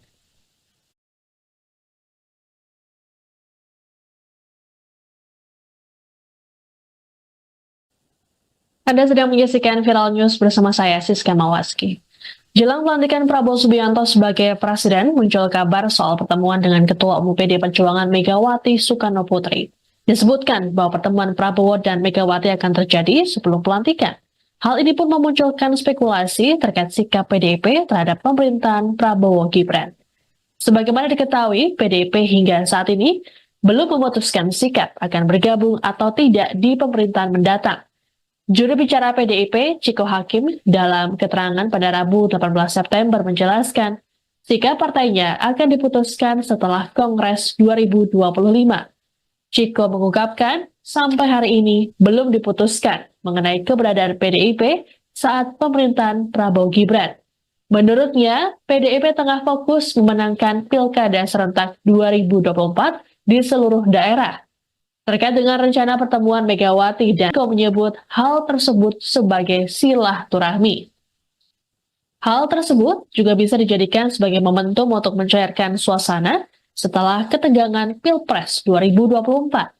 Anda sedang menyaksikan Viral News bersama saya, Siska Mawaski. Jelang pelantikan Prabowo Subianto sebagai presiden, muncul kabar soal pertemuan dengan Ketua Umum PD Perjuangan Megawati Soekarno Putri. Disebutkan bahwa pertemuan Prabowo dan Megawati akan terjadi sebelum pelantikan. Hal ini pun memunculkan spekulasi terkait sikap PDIP terhadap pemerintahan Prabowo Gibran. Sebagaimana diketahui, PDIP hingga saat ini belum memutuskan sikap akan bergabung atau tidak di pemerintahan mendatang. Juru bicara PDIP, Ciko Hakim, dalam keterangan pada Rabu 18 September menjelaskan, sikap partainya akan diputuskan setelah Kongres 2025. Ciko mengungkapkan, sampai hari ini belum diputuskan mengenai keberadaan PDIP saat pemerintahan Prabowo Gibran. Menurutnya, PDIP tengah fokus memenangkan Pilkada serentak 2024 di seluruh daerah. Terkait dengan rencana pertemuan Megawati dan Eko menyebut hal tersebut sebagai silaturahmi. Hal tersebut juga bisa dijadikan sebagai momentum untuk mencairkan suasana setelah ketegangan Pilpres 2024.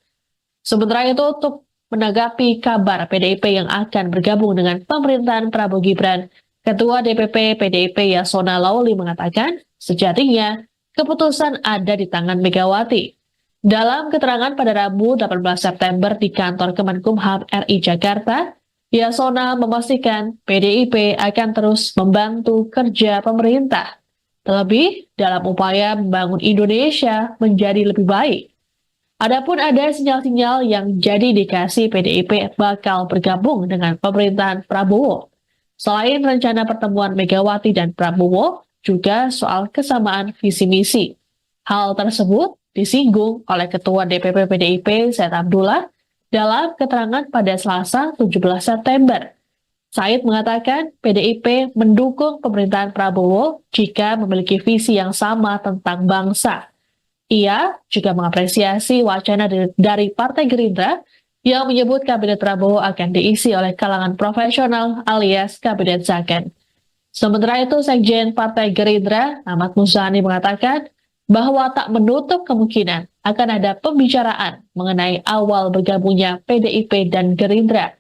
Sementara itu, untuk menanggapi kabar PDIP yang akan bergabung dengan pemerintahan Prabowo Gibran, Ketua DPP PDIP Yasona Lawli mengatakan, sejatinya keputusan ada di tangan Megawati. Dalam keterangan pada Rabu 18 September di kantor Kemenkumham RI Jakarta, Yasona memastikan PDIP akan terus membantu kerja pemerintah, terlebih dalam upaya membangun Indonesia menjadi lebih baik. Adapun ada sinyal-sinyal yang jadi indikasi PDIP bakal bergabung dengan pemerintahan Prabowo. Selain rencana pertemuan Megawati dan Prabowo, juga soal kesamaan visi misi. Hal tersebut disinggung oleh Ketua DPP PDIP Said Abdullah dalam keterangan pada Selasa 17 September. Said mengatakan PDIP mendukung pemerintahan Prabowo jika memiliki visi yang sama tentang bangsa. Ia juga mengapresiasi wacana dari Partai Gerindra yang menyebut Kabinet Prabowo akan diisi oleh kalangan profesional alias Kabinet Zakon. Sementara itu, Sekjen Partai Gerindra, Ahmad Muzani mengatakan bahwa tak menutup kemungkinan akan ada pembicaraan mengenai awal bergabungnya PDIP dan Gerindra.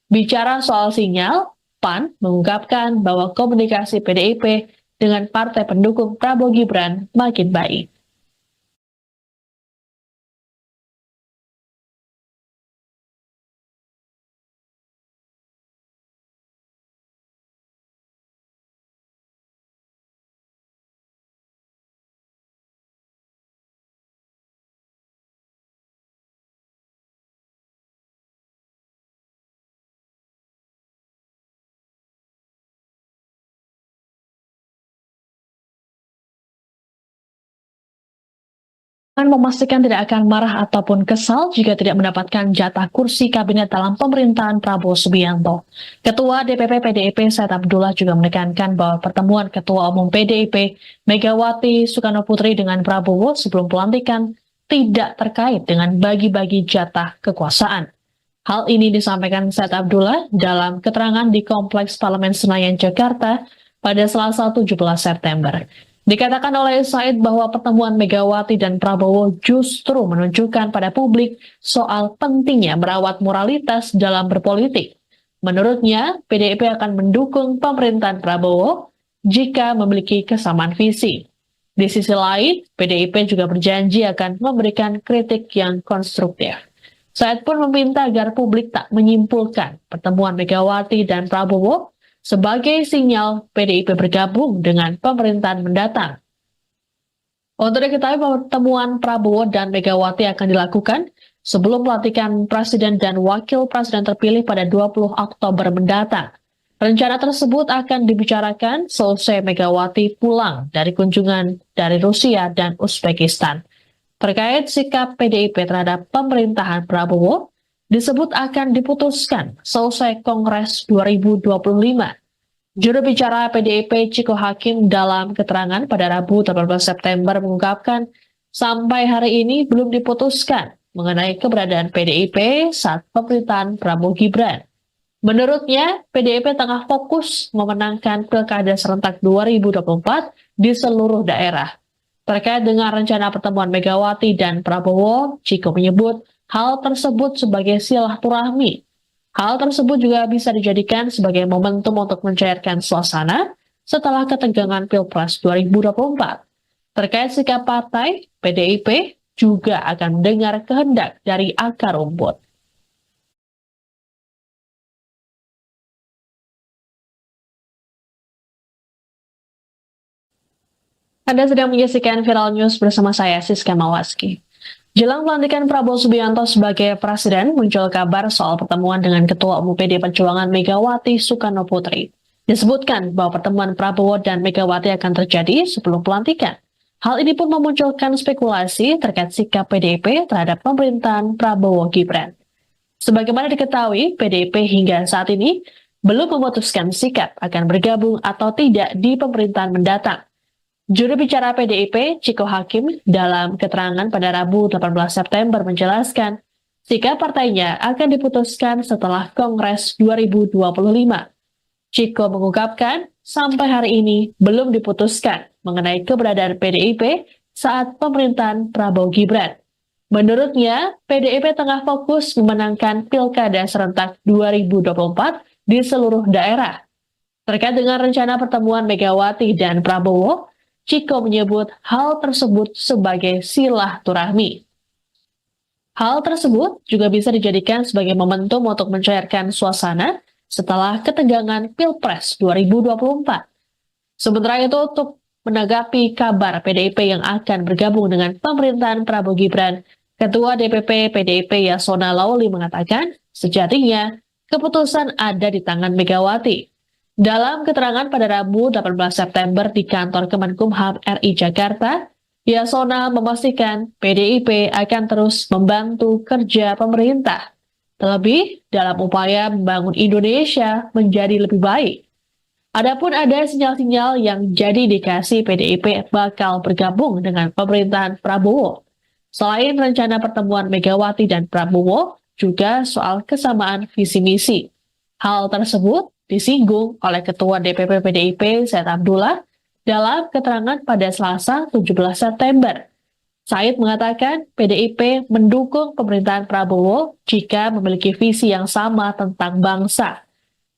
Bicara soal sinyal, PAN mengungkapkan bahwa komunikasi PDIP dengan partai pendukung Prabowo Gibran makin baik. Memastikan tidak akan marah ataupun kesal jika tidak mendapatkan jatah kursi kabinet dalam pemerintahan Prabowo Subianto. Ketua DPP PDIP Said Abdullah juga menekankan bahwa pertemuan Ketua Umum PDIP Megawati Soekarno Putri dengan Prabowo sebelum pelantikan tidak terkait dengan bagi-bagi jatah kekuasaan. Hal ini disampaikan Said Abdullah dalam keterangan di Kompleks Parlemen Senayan, Jakarta pada Selasa 17 September. Dikatakan oleh Said bahwa pertemuan Megawati dan Prabowo justru menunjukkan pada publik soal pentingnya merawat moralitas dalam berpolitik. Menurutnya, PDIP akan mendukung pemerintahan Prabowo jika memiliki kesamaan visi. Di sisi lain, PDIP juga berjanji akan memberikan kritik yang konstruktif. Said pun meminta agar publik tak menyimpulkan pertemuan Megawati dan Prabowo sebagai sinyal PDIP bergabung dengan pemerintahan mendatang. Untuk diketahui, pertemuan Prabowo dan Megawati akan dilakukan sebelum pelantikan Presiden dan Wakil Presiden terpilih pada 20 Oktober mendatang. Rencana tersebut akan dibicarakan selesai Megawati pulang dari kunjungan dari Rusia dan Uzbekistan. Terkait sikap PDIP terhadap pemerintahan Prabowo, disebut akan diputuskan selesai Kongres 2025. Juru bicara PDIP Ciko Hakim dalam keterangan pada Rabu 18 September mengungkapkan sampai hari ini belum diputuskan mengenai keberadaan PDIP saat pemerintahan Prabowo Gibran. Menurutnya, PDIP tengah fokus memenangkan Pilkada serentak 2024 di seluruh daerah. Terkait dengan rencana pertemuan Megawati dan Prabowo, Ciko menyebut hal tersebut sebagai silaturahmi. Hal tersebut juga bisa dijadikan sebagai momentum untuk mencairkan suasana setelah ketegangan Pilpres 2024. Terkait sikap partai, PDIP juga akan mendengar kehendak dari akar rumput. Anda sedang menyaksikan Viral News bersama saya, Siska Mawaski. Jelang pelantikan Prabowo Subianto sebagai presiden, muncul kabar soal pertemuan dengan Ketua Umum PD Perjuangan Megawati Soekarno Putri. Disebutkan bahwa pertemuan Prabowo dan Megawati akan terjadi sebelum pelantikan. Hal ini pun memunculkan spekulasi terkait sikap PDIP terhadap pemerintahan Prabowo Gibran. Sebagaimana diketahui, PDIP hingga saat ini belum memutuskan sikap akan bergabung atau tidak di pemerintahan mendatang. Juru bicara PDIP, Ciko Hakim, dalam keterangan pada Rabu 18 September menjelaskan, sikap partainya akan diputuskan setelah Kongres 2025. Ciko mengungkapkan, sampai hari ini belum diputuskan mengenai keberadaan PDIP saat pemerintahan Prabowo Gibran. Menurutnya, PDIP tengah fokus memenangkan Pilkada serentak 2024 di seluruh daerah. Terkait dengan rencana pertemuan Megawati dan Prabowo, Ciko menyebut hal tersebut sebagai silaturahmi. Hal tersebut juga bisa dijadikan sebagai momentum untuk mencairkan suasana setelah ketegangan Pilpres 2024. Sementara itu, untuk menanggapi kabar PDIP yang akan bergabung dengan pemerintahan Prabowo Gibran, Ketua DPP PDIP Yasona Lawli mengatakan, sejatinya keputusan ada di tangan Megawati. Dalam keterangan pada Rabu 18 September di kantor Kemenkumham RI Jakarta, Yasona memastikan PDIP akan terus membantu kerja pemerintah, terlebih dalam upaya membangun Indonesia menjadi lebih baik. Adapun ada sinyal-sinyal yang jadi indikasi PDIP bakal bergabung dengan pemerintahan Prabowo. Selain rencana pertemuan Megawati dan Prabowo, juga soal kesamaan visi misi. Hal tersebut disinggung oleh Ketua DPP PDIP Said Abdullah dalam keterangan pada Selasa 17 September. Said mengatakan PDIP mendukung pemerintahan Prabowo jika memiliki visi yang sama tentang bangsa.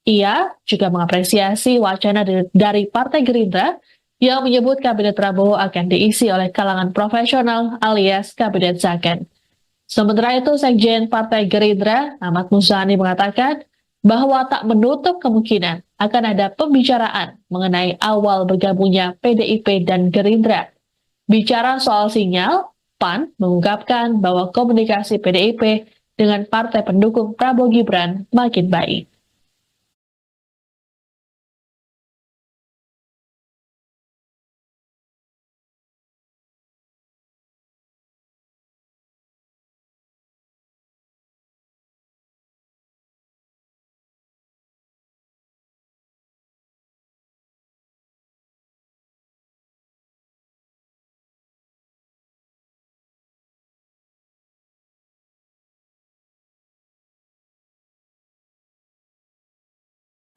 Ia juga mengapresiasi wacana dari Partai Gerindra yang menyebut Kabinet Prabowo akan diisi oleh kalangan profesional alias Kabinet Zakon. Sementara itu, Sekjen Partai Gerindra, Ahmad Muzani mengatakan bahwa tak menutup kemungkinan akan ada pembicaraan mengenai awal bergabungnya PDIP dan Gerindra. Bicara soal sinyal, PAN mengungkapkan bahwa komunikasi PDIP dengan partai pendukung Prabowo Gibran makin baik.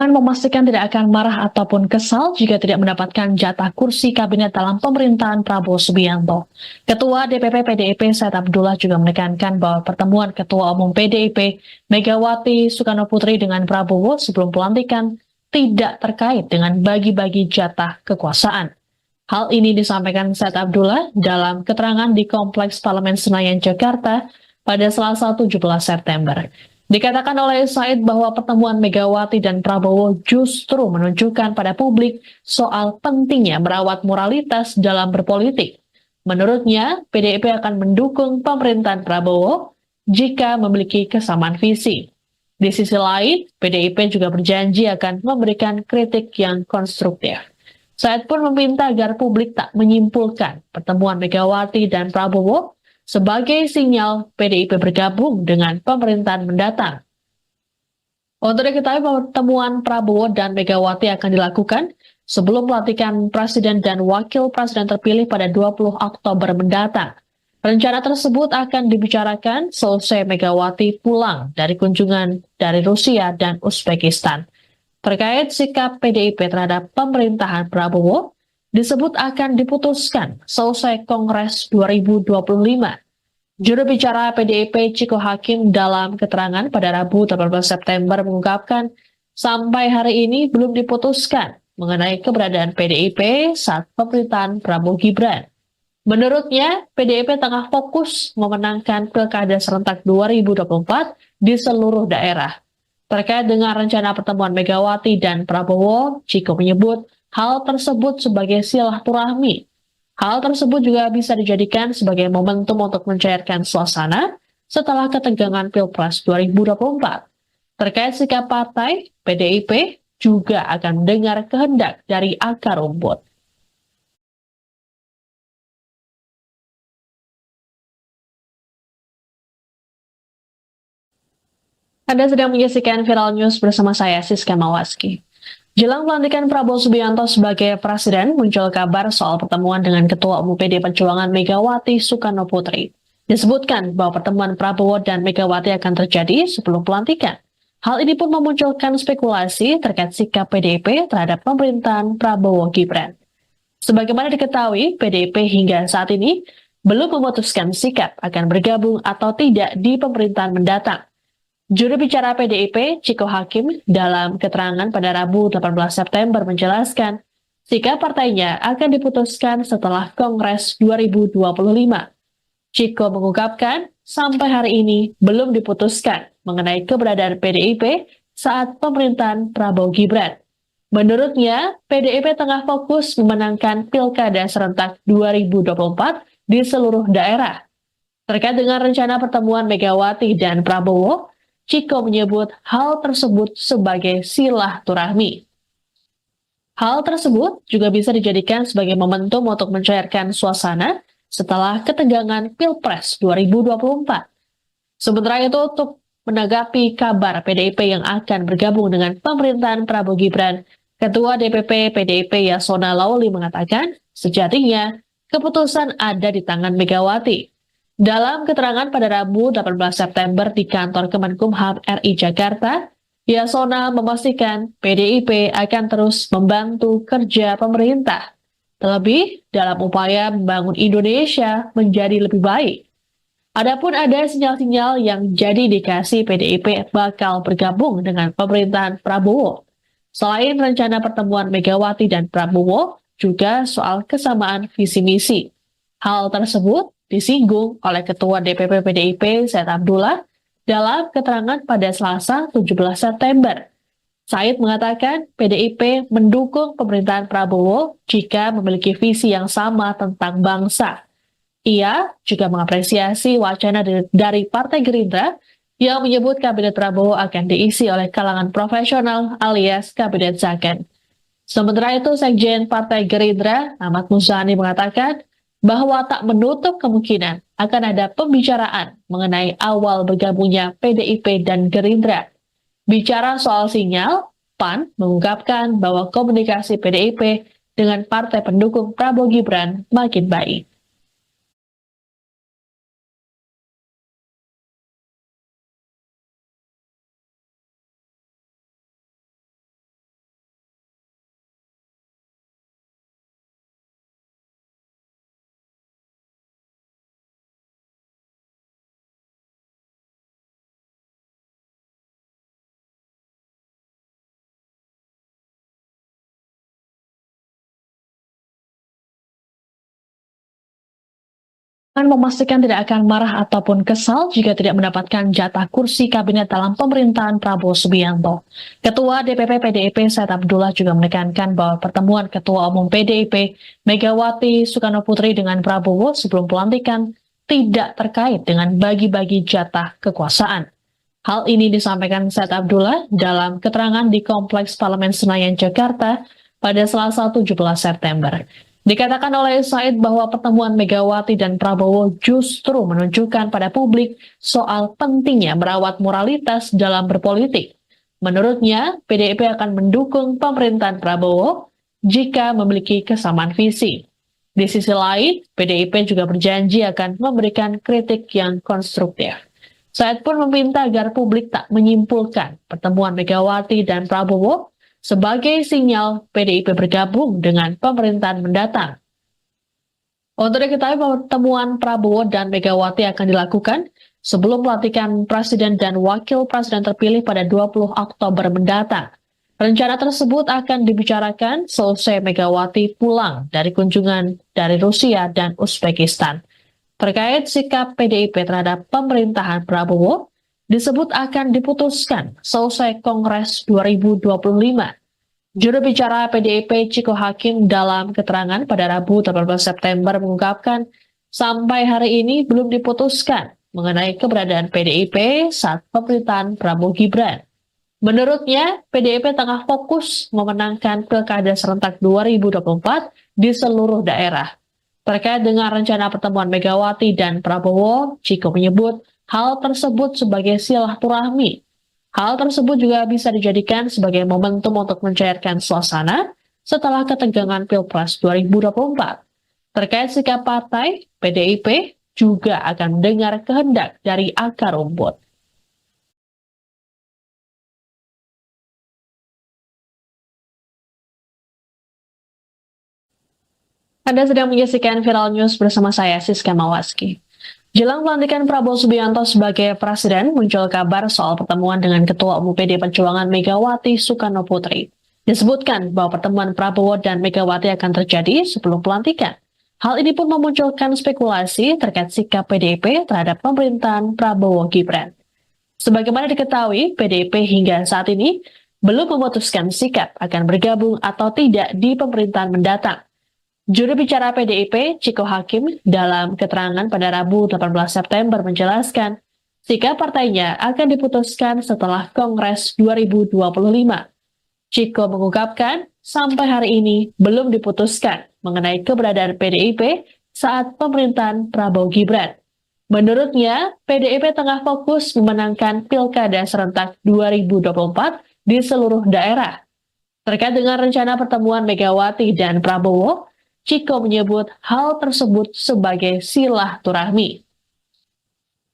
Memastikan tidak akan marah ataupun kesal jika tidak mendapatkan jatah kursi kabinet dalam pemerintahan Prabowo Subianto. Ketua DPP PDIP Said Abdullah juga menekankan bahwa pertemuan Ketua Umum PDIP Megawati Soekarno Putri dengan Prabowo sebelum pelantikan tidak terkait dengan bagi-bagi jatah kekuasaan. Hal ini disampaikan Said Abdullah dalam keterangan di Kompleks Parlemen Senayan, Jakarta pada Selasa 17 September. Dikatakan oleh Said bahwa pertemuan Megawati dan Prabowo justru menunjukkan pada publik soal pentingnya merawat moralitas dalam berpolitik. Menurutnya, PDIP akan mendukung pemerintahan Prabowo jika memiliki kesamaan visi. Di sisi lain, PDIP juga berjanji akan memberikan kritik yang konstruktif. Said pun meminta agar publik tak menyimpulkan pertemuan Megawati dan Prabowo sebagai sinyal PDIP bergabung dengan pemerintahan mendatang. Untuk diketahui bahwa pertemuan Prabowo dan Megawati akan dilakukan sebelum pelantikan Presiden dan Wakil Presiden terpilih pada 20 Oktober mendatang. Rencana tersebut akan dibicarakan selesai Megawati pulang dari kunjungan dari Rusia dan Uzbekistan. Terkait sikap PDIP terhadap pemerintahan Prabowo, disebut akan diputuskan selesai Kongres 2025. Juru bicara PDIP Ciko Hakim dalam keterangan pada Rabu 18 September mengungkapkan sampai hari ini belum diputuskan mengenai keberadaan PDIP saat pemerintahan Prabowo Gibran. Menurutnya, PDIP tengah fokus memenangkan Pilkada serentak 2024 di seluruh daerah. Terkait dengan rencana pertemuan Megawati dan Prabowo, Ciko menyebut hal tersebut sebagai silaturahmi. Hal tersebut juga bisa dijadikan sebagai momentum untuk mencairkan suasana setelah ketegangan Pilpres 2024. Terkait sikap partai, PDIP juga akan mendengar kehendak dari akar rumput. Anda sedang menyaksikan Viral News bersama saya, Siska Mawaski. Jelang pelantikan Prabowo Subianto sebagai presiden, muncul kabar soal pertemuan dengan Ketua Umum PD Perjuangan Megawati Soekarno Putri. Disebutkan bahwa pertemuan Prabowo dan Megawati akan terjadi sebelum pelantikan. Hal ini pun memunculkan spekulasi terkait sikap PDIP terhadap pemerintahan Prabowo Gibran. Sebagaimana diketahui, PDIP hingga saat ini belum memutuskan sikap akan bergabung atau tidak di pemerintahan mendatang. Juru bicara PDIP, Ciko Hakim, dalam keterangan pada Rabu 18 September menjelaskan, sikap partainya akan diputuskan setelah Kongres 2025. Ciko mengungkapkan, sampai hari ini belum diputuskan mengenai keberadaan PDIP saat pemerintahan Prabowo Gibran. Menurutnya, PDIP tengah fokus memenangkan Pilkada serentak 2024 di seluruh daerah. Terkait dengan rencana pertemuan Megawati dan Prabowo, Ciko menyebut hal tersebut sebagai silaturahmi. Hal tersebut juga bisa dijadikan sebagai momentum untuk mencairkan suasana setelah ketegangan Pilpres 2024. Sementara itu, untuk menanggapi kabar PDIP yang akan bergabung dengan pemerintahan Prabowo Gibran, Ketua DPP PDIP Yasona Lawli mengatakan, sejatinya keputusan ada di tangan Megawati. Dalam keterangan pada Rabu 18 September di kantor Kemenkumham RI Jakarta, Yasona memastikan PDIP akan terus membantu kerja pemerintah, terlebih dalam upaya membangun Indonesia menjadi lebih baik. Adapun ada sinyal-sinyal yang jadi indikasi PDIP bakal bergabung dengan pemerintahan Prabowo. Selain rencana pertemuan Megawati dan Prabowo, juga soal kesamaan visi misi. Hal tersebut disinggung oleh Ketua DPP PDIP Said Abdullah dalam keterangan pada Selasa 17 September. Said mengatakan PDIP mendukung pemerintahan Prabowo jika memiliki visi yang sama tentang bangsa. Ia juga mengapresiasi wacana dari Partai Gerindra yang menyebut Kabinet Prabowo akan diisi oleh kalangan profesional alias Kabinet Zakon. Sementara itu, Sekjen Partai Gerindra, Ahmad Muzani mengatakan bahwa tak menutup kemungkinan akan ada pembicaraan mengenai awal bergabungnya PDIP dan Gerindra. Bicara soal sinyal, PAN mengungkapkan bahwa komunikasi PDIP dengan partai pendukung Prabowo Gibran makin baik. Memastikan tidak akan marah ataupun kesal jika tidak mendapatkan jatah kursi kabinet dalam pemerintahan Prabowo Subianto. Ketua DPP PDIP Said Abdullah juga menekankan bahwa pertemuan Ketua Umum PDIP Megawati Soekarno Putri dengan Prabowo sebelum pelantikan tidak terkait dengan bagi-bagi jatah kekuasaan. Hal ini disampaikan Said Abdullah dalam keterangan di Kompleks Parlemen Senayan, Jakarta pada Selasa 17 September. Dikatakan oleh Said bahwa pertemuan Megawati dan Prabowo justru menunjukkan pada publik soal pentingnya merawat moralitas dalam berpolitik. Menurutnya, PDIP akan mendukung pemerintahan Prabowo jika memiliki kesamaan visi. Di sisi lain, PDIP juga berjanji akan memberikan kritik yang konstruktif. Said pun meminta agar publik tak menyimpulkan pertemuan Megawati dan Prabowo sebagai sinyal PDIP bergabung dengan pemerintahan mendatang. Untuk diketahui, pertemuan Prabowo dan Megawati akan dilakukan sebelum pelantikan Presiden dan Wakil Presiden terpilih pada 20 Oktober mendatang. Rencana tersebut akan dibicarakan selesai Megawati pulang dari kunjungan dari Rusia dan Uzbekistan. Terkait sikap PDIP terhadap pemerintahan Prabowo, disebut akan diputuskan selesai Kongres 2025. Juru bicara PDIP Ciko Hakim dalam keterangan pada Rabu 18 September mengungkapkan, sampai hari ini belum diputuskan mengenai keberadaan PDIP saat pemerintahan Prabowo Gibran. Menurutnya, PDIP tengah fokus memenangkan Pilkada serentak 2024 di seluruh daerah. Terkait dengan rencana pertemuan Megawati dan Prabowo, Ciko menyebut hal tersebut sebagai silaturahmi. Hal tersebut juga bisa dijadikan sebagai momentum untuk mencairkan suasana setelah ketegangan Pilpres 2024. Terkait sikap partai, PDIP juga akan mendengar kehendak dari akar rumput. Anda sedang menyaksikan Viral News bersama saya, Siska Mawaski. Jelang pelantikan Prabowo Subianto sebagai presiden, muncul kabar soal pertemuan dengan Ketua Umum PD Perjuangan Megawati Soekarno Putri. Disebutkan bahwa pertemuan Prabowo dan Megawati akan terjadi sebelum pelantikan. Hal ini pun memunculkan spekulasi terkait sikap PDIP terhadap pemerintahan Prabowo Gibran. Sebagaimana diketahui, PDIP hingga saat ini belum memutuskan sikap akan bergabung atau tidak di pemerintahan mendatang. Juru bicara PDIP, Ciko Hakim, dalam keterangan pada Rabu 18 September menjelaskan, sikap partainya akan diputuskan setelah Kongres 2025. Ciko mengungkapkan, sampai hari ini belum diputuskan mengenai keberadaan PDIP saat pemerintahan Prabowo Gibran. Menurutnya, PDIP tengah fokus memenangkan Pilkada serentak 2024 di seluruh daerah. Terkait dengan rencana pertemuan Megawati dan Prabowo, Ciko menyebut hal tersebut sebagai silaturahmi.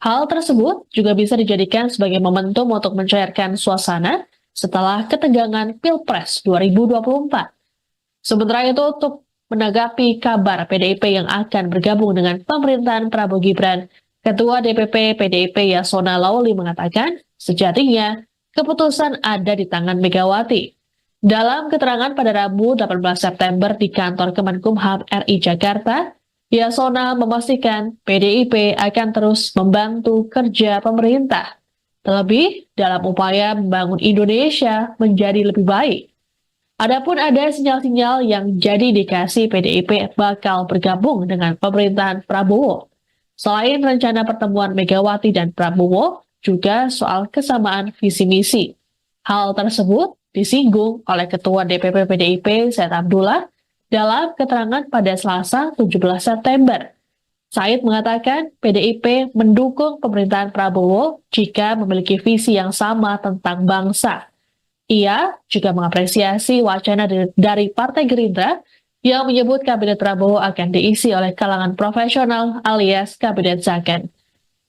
Hal tersebut juga bisa dijadikan sebagai momentum untuk mencairkan suasana setelah ketegangan Pilpres 2024. Sementara itu, untuk menanggapi kabar PDIP yang akan bergabung dengan pemerintahan Prabowo Gibran, Ketua DPP PDIP Yasona Lawli mengatakan, sejatinya keputusan ada di tangan Megawati. Dalam keterangan pada Rabu 18 September di kantor Kemenkumham RI Jakarta, Yasona memastikan PDIP akan terus membantu kerja pemerintah, terlebih dalam upaya membangun Indonesia menjadi lebih baik. Adapun ada sinyal-sinyal yang jadi indikasi PDIP bakal bergabung dengan pemerintahan Prabowo. Selain rencana pertemuan Megawati dan Prabowo, juga soal kesamaan visi misi. Hal tersebut disinggung oleh Ketua DPP PDIP Said Abdullah dalam keterangan pada Selasa 17 September. Said mengatakan PDIP mendukung pemerintahan Prabowo jika memiliki visi yang sama tentang bangsa. Ia juga mengapresiasi wacana dari Partai Gerindra yang menyebut Kabinet Prabowo akan diisi oleh kalangan profesional alias Kabinet Zakon.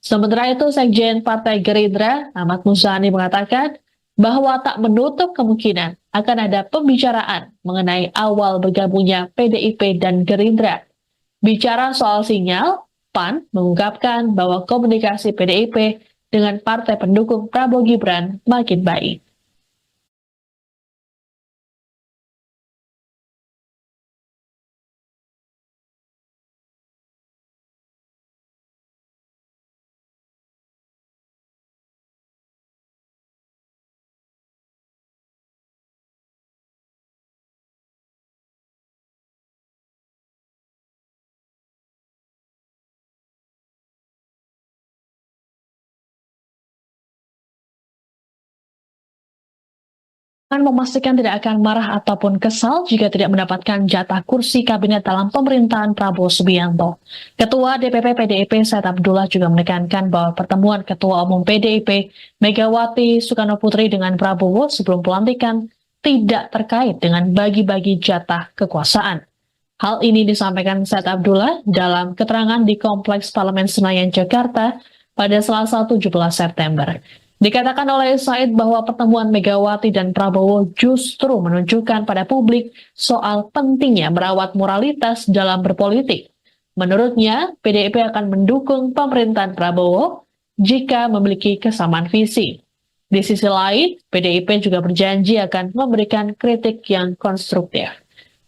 Sementara itu, Sekjen Partai Gerindra, Ahmad Muzani mengatakan bahwa tak menutup kemungkinan akan ada pembicaraan mengenai awal bergabungnya PDIP dan Gerindra. Bicara soal sinyal, PAN mengungkapkan bahwa komunikasi PDIP dengan partai pendukung Prabowo Gibran makin baik. Memastikan tidak akan marah ataupun kesal jika tidak mendapatkan jatah kursi kabinet dalam pemerintahan Prabowo Subianto. Ketua DPP PDIP Said Abdullah juga menekankan bahwa pertemuan Ketua Umum PDIP Megawati Soekarno Putri dengan Prabowo sebelum pelantikan tidak terkait dengan bagi-bagi jatah kekuasaan. Hal ini disampaikan Said Abdullah dalam keterangan di Kompleks Parlemen Senayan, Jakarta pada Selasa 17 September. Dikatakan oleh Said bahwa pertemuan Megawati dan Prabowo justru menunjukkan pada publik soal pentingnya merawat moralitas dalam berpolitik. Menurutnya, PDIP akan mendukung pemerintahan Prabowo jika memiliki kesamaan visi. Di sisi lain, PDIP juga berjanji akan memberikan kritik yang konstruktif.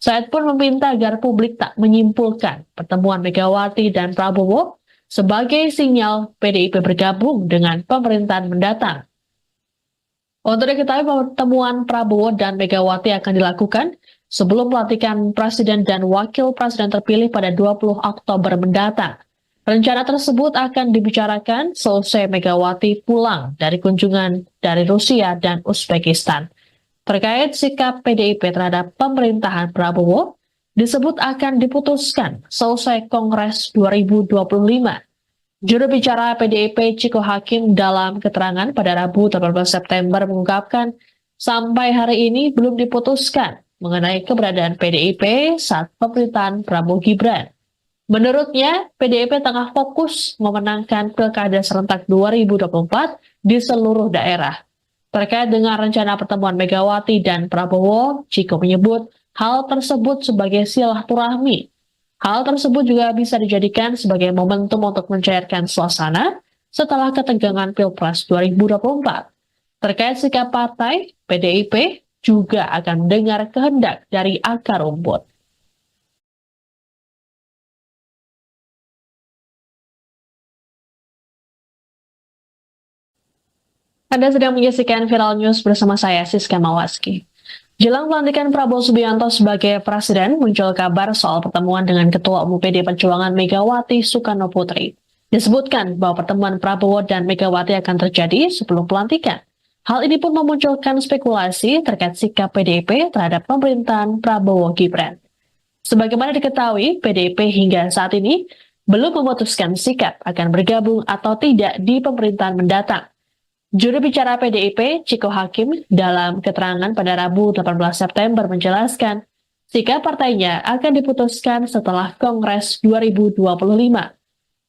Said pun meminta agar publik tak menyimpulkan pertemuan Megawati dan Prabowo sebagai sinyal PDIP bergabung dengan pemerintahan mendatang. Untuk diketahui pertemuan Prabowo dan Megawati akan dilakukan sebelum pelantikan Presiden dan Wakil Presiden terpilih pada 20 Oktober mendatang. Rencana tersebut akan dibicarakan selesai Megawati pulang dari kunjungan dari Rusia dan Uzbekistan. Terkait sikap PDIP terhadap pemerintahan Prabowo, disebut akan diputuskan selesai Kongres 2025. Juru bicara PDIP Ciko Hakim dalam keterangan pada Rabu 18 September mengungkapkan sampai hari ini belum diputuskan mengenai keberadaan PDIP saat pemerintahan Prabowo Gibran. Menurutnya, PDIP tengah fokus memenangkan Pilkada serentak 2024 di seluruh daerah. Terkait dengan rencana pertemuan Megawati dan Prabowo, Ciko menyebut hal tersebut sebagai silaturahmi. Hal tersebut juga bisa dijadikan sebagai momentum untuk mencairkan suasana setelah ketegangan Pilpres 2024. Terkait sikap partai, PDIP juga akan mendengar kehendak dari akar rumput. Anda sedang menyaksikan Viral News bersama saya, Siska Mawaski. Jelang pelantikan Prabowo Subianto sebagai presiden, muncul kabar soal pertemuan dengan Ketua Umum PD Perjuangan Megawati Soekarno Putri. Disebutkan bahwa pertemuan Prabowo dan Megawati akan terjadi sebelum pelantikan. Hal ini pun memunculkan spekulasi terkait sikap PDIP terhadap pemerintahan Prabowo Gibran. Sebagaimana diketahui, PDIP hingga saat ini belum memutuskan sikap akan bergabung atau tidak di pemerintahan mendatang. Juru bicara PDIP, Ciko Hakim, dalam keterangan pada Rabu 18 September menjelaskan, sikap partainya akan diputuskan setelah Kongres 2025.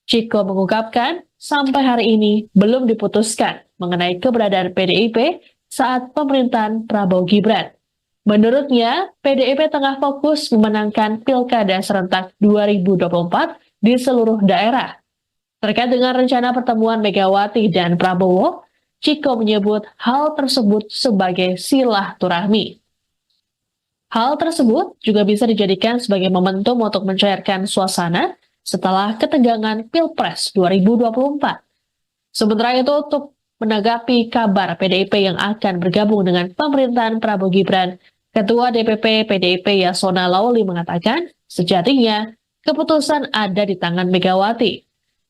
Ciko mengungkapkan, sampai hari ini belum diputuskan mengenai keberadaan PDIP saat pemerintahan Prabowo Gibran. Menurutnya, PDIP tengah fokus memenangkan Pilkada serentak 2024 di seluruh daerah. Terkait dengan rencana pertemuan Megawati dan Prabowo, Ciko menyebut hal tersebut sebagai silaturahmi. Hal tersebut juga bisa dijadikan sebagai momentum untuk mencairkan suasana setelah ketegangan Pilpres 2024. Sementara itu, untuk menanggapi kabar PDIP yang akan bergabung dengan pemerintahan Prabowo Gibran, Ketua DPP PDIP Yasona Lawli mengatakan, sejatinya keputusan ada di tangan Megawati.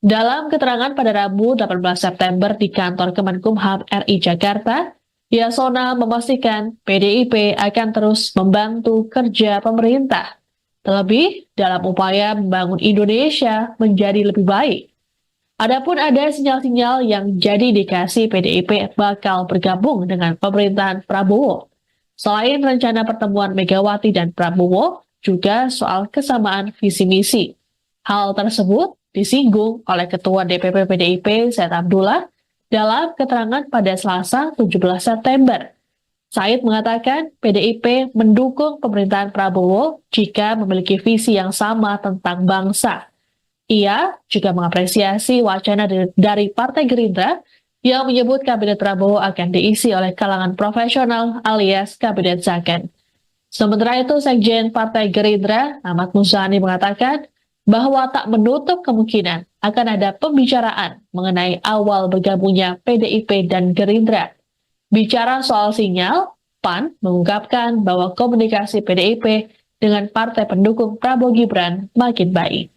Dalam keterangan pada Rabu 18 September di kantor Kemenkumham RI Jakarta, Yasona memastikan PDIP akan terus membantu kerja pemerintah, terlebih dalam upaya membangun Indonesia menjadi lebih baik. Adapun ada sinyal-sinyal yang jadi indikasi PDIP bakal bergabung dengan pemerintahan Prabowo. Selain rencana pertemuan Megawati dan Prabowo, juga soal kesamaan visi misi. Hal tersebut disinggung oleh Ketua DPP PDIP Said Abdullah dalam keterangan pada Selasa 17 September. Said mengatakan PDIP mendukung pemerintahan Prabowo jika memiliki visi yang sama tentang bangsa. Ia juga mengapresiasi wacana dari Partai Gerindra yang menyebut Kabinet Prabowo akan diisi oleh kalangan profesional alias Kabinet Zakon. Sementara itu, Sekjen Partai Gerindra, Ahmad Muzani mengatakan bahwa tak menutup kemungkinan akan ada pembicaraan mengenai awal bergabungnya PDIP dan Gerindra. Bicara soal sinyal, PAN mengungkapkan bahwa komunikasi PDIP dengan partai pendukung Prabowo Gibran makin baik.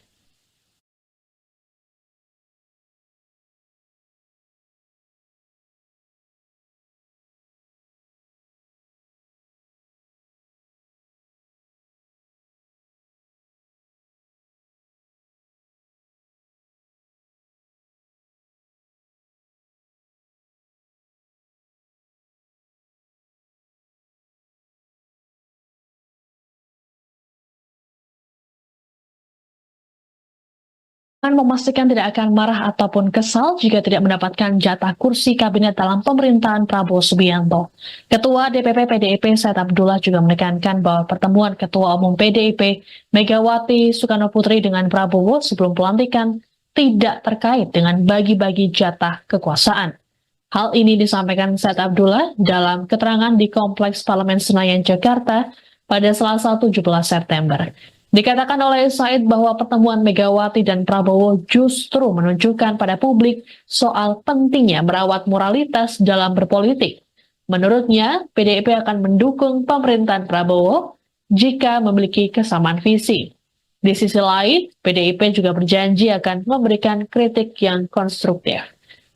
Memastikan tidak akan marah ataupun kesal jika tidak mendapatkan jatah kursi kabinet dalam pemerintahan Prabowo Subianto. Ketua DPP PDIP Said Abdullah juga menekankan bahwa pertemuan Ketua Umum PDIP Megawati Soekarno Putri dengan Prabowo sebelum pelantikan tidak terkait dengan bagi-bagi jatah kekuasaan. Hal ini disampaikan Said Abdullah dalam keterangan di Kompleks Parlemen Senayan, Jakarta pada Selasa 17 September. Dikatakan oleh Said bahwa pertemuan Megawati dan Prabowo justru menunjukkan pada publik soal pentingnya merawat moralitas dalam berpolitik. Menurutnya, PDIP akan mendukung pemerintahan Prabowo jika memiliki kesamaan visi. Di sisi lain, PDIP juga berjanji akan memberikan kritik yang konstruktif.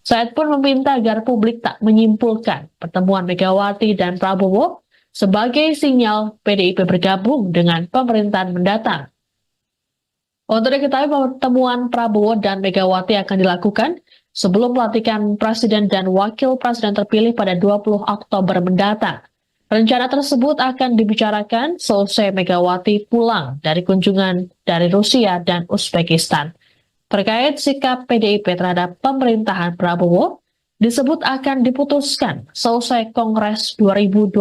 Said pun meminta agar publik tak menyimpulkan pertemuan Megawati dan Prabowo sebagai sinyal PDIP bergabung dengan pemerintahan mendatang. Untuk diketahui bahwa pertemuan Prabowo dan Megawati akan dilakukan sebelum pelantikan Presiden dan Wakil Presiden terpilih pada 20 Oktober mendatang. Rencana tersebut akan dibicarakan selesai Megawati pulang dari kunjungan dari Rusia dan Uzbekistan. Terkait sikap PDIP terhadap pemerintahan Prabowo, disebut akan diputuskan selesai Kongres 2025.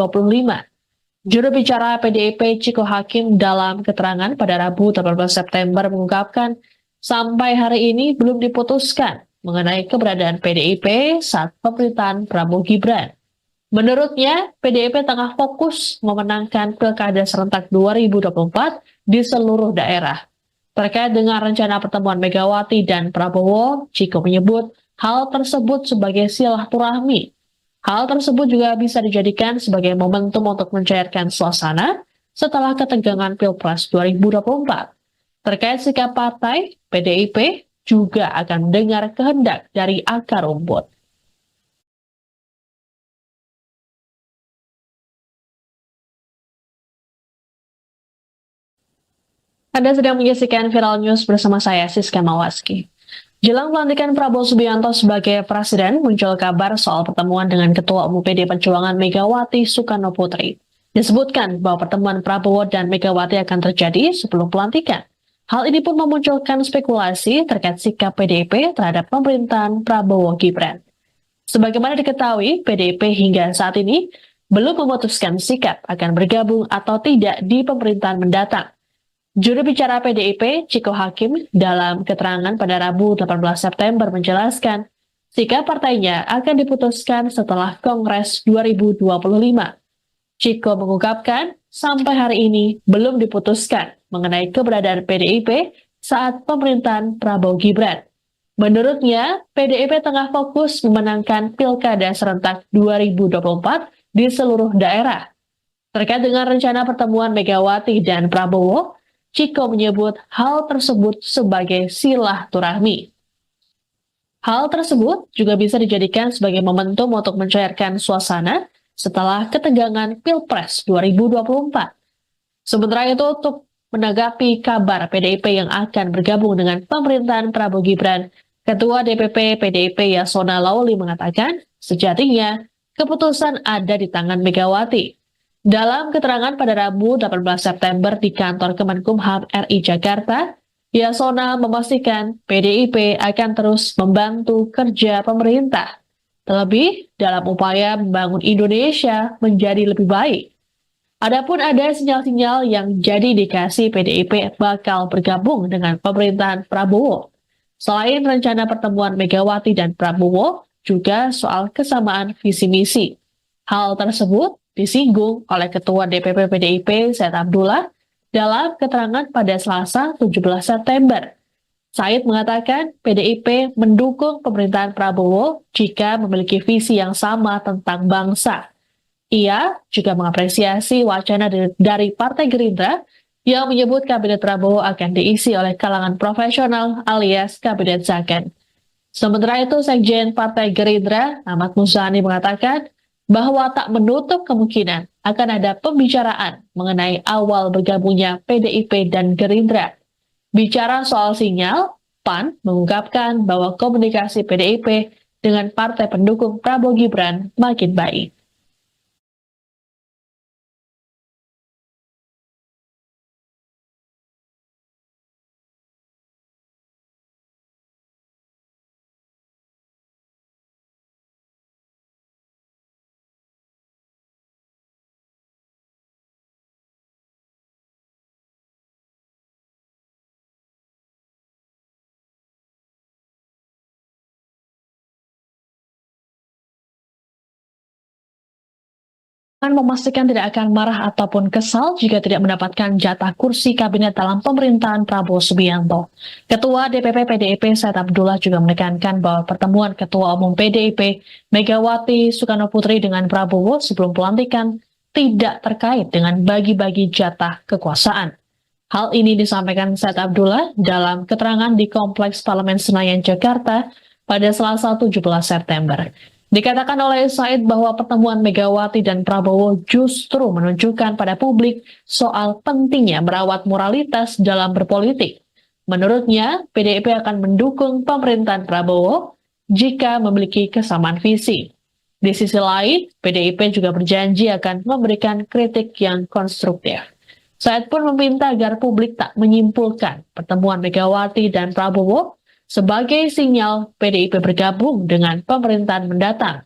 Juru bicara PDIP Ciko Hakim dalam keterangan pada Rabu 18 September mengungkapkan, sampai hari ini belum diputuskan mengenai keberadaan PDIP saat pemerintahan Prabowo Gibran. Menurutnya, PDIP tengah fokus memenangkan Pilkada serentak 2024 di seluruh daerah. Terkait dengan rencana pertemuan Megawati dan Prabowo, Ciko menyebut hal tersebut sebagai silaturahmi. Hal tersebut juga bisa dijadikan sebagai momentum untuk mencairkan suasana setelah ketegangan Pilpres 2024. Terkait sikap partai, PDIP juga akan mendengar kehendak dari akar rumput. Anda sedang menyaksikan Viral News bersama saya, Siska Mawaski. Jelang pelantikan Prabowo Subianto sebagai presiden, muncul kabar soal pertemuan dengan Ketua Umum PD Perjuangan Megawati Soekarno Putri. Disebutkan bahwa pertemuan Prabowo dan Megawati akan terjadi sebelum pelantikan. Hal ini pun memunculkan spekulasi terkait sikap PDIP terhadap pemerintahan Prabowo Gibran. Sebagaimana diketahui, PDIP hingga saat ini belum memutuskan sikap akan bergabung atau tidak di pemerintahan mendatang. Juru bicara PDIP, Ciko Hakim, dalam keterangan pada Rabu 18 September menjelaskan, sikap partainya akan diputuskan setelah Kongres 2025. Ciko mengungkapkan, sampai hari ini belum diputuskan mengenai keberadaan PDIP saat pemerintahan Prabowo Gibran. Menurutnya, PDIP tengah fokus memenangkan Pilkada serentak 2024 di seluruh daerah. Terkait dengan rencana pertemuan Megawati dan Prabowo, Ciko menyebut hal tersebut sebagai silaturahmi. Hal tersebut juga bisa dijadikan sebagai momentum untuk mencairkan suasana setelah ketegangan Pilpres 2024. Sementara itu, untuk menanggapi kabar PDIP yang akan bergabung dengan pemerintahan Prabowo Gibran, Ketua DPP PDIP Yasona Lauli mengatakan, sejatinya keputusan ada di tangan Megawati. Dalam keterangan pada Rabu 18 September di kantor Kemenkumham RI Jakarta, Yasona memastikan PDIP akan terus membantu kerja pemerintah, terlebih dalam upaya membangun Indonesia menjadi lebih baik. Adapun ada sinyal-sinyal yang jadi indikasi PDIP bakal bergabung dengan pemerintahan Prabowo. Selain rencana pertemuan Megawati dan Prabowo, juga soal kesamaan visi misi. Hal tersebut disinggung oleh Ketua DPP PDIP Said Abdullah dalam keterangan pada Selasa 17 September. Said mengatakan PDIP mendukung pemerintahan Prabowo jika memiliki visi yang sama tentang bangsa. Ia juga mengapresiasi wacana dari Partai Gerindra yang menyebut Kabinet Prabowo akan diisi oleh kalangan profesional alias Kabinet Zaken. Sementara itu, Sekjen Partai Gerindra, Ahmad Muzani mengatakan bahwa tak menutup kemungkinan akan ada pembicaraan mengenai awal bergabungnya PDIP dan Gerindra. Bicara soal sinyal, PAN mengungkapkan bahwa komunikasi PDIP dengan partai pendukung Prabowo Gibran makin baik. Memastikan tidak akan marah ataupun kesal jika tidak mendapatkan jatah kursi kabinet dalam pemerintahan Prabowo Subianto. Ketua DPP PDIP Said Abdullah juga menekankan bahwa pertemuan Ketua Umum PDIP Megawati Soekarno Putri dengan Prabowo sebelum pelantikan tidak terkait dengan bagi-bagi jatah kekuasaan. Hal ini disampaikan Said Abdullah dalam keterangan di Kompleks Parlemen Senayan, Jakarta pada Selasa 17 September. Dikatakan oleh Said bahwa pertemuan Megawati dan Prabowo justru menunjukkan pada publik soal pentingnya merawat moralitas dalam berpolitik. Menurutnya, PDIP akan mendukung pemerintahan Prabowo jika memiliki kesamaan visi. Di sisi lain, PDIP juga berjanji akan memberikan kritik yang konstruktif. Said pun meminta agar publik tak menyimpulkan pertemuan Megawati dan Prabowo sebagai sinyal PDIP bergabung dengan pemerintahan mendatang.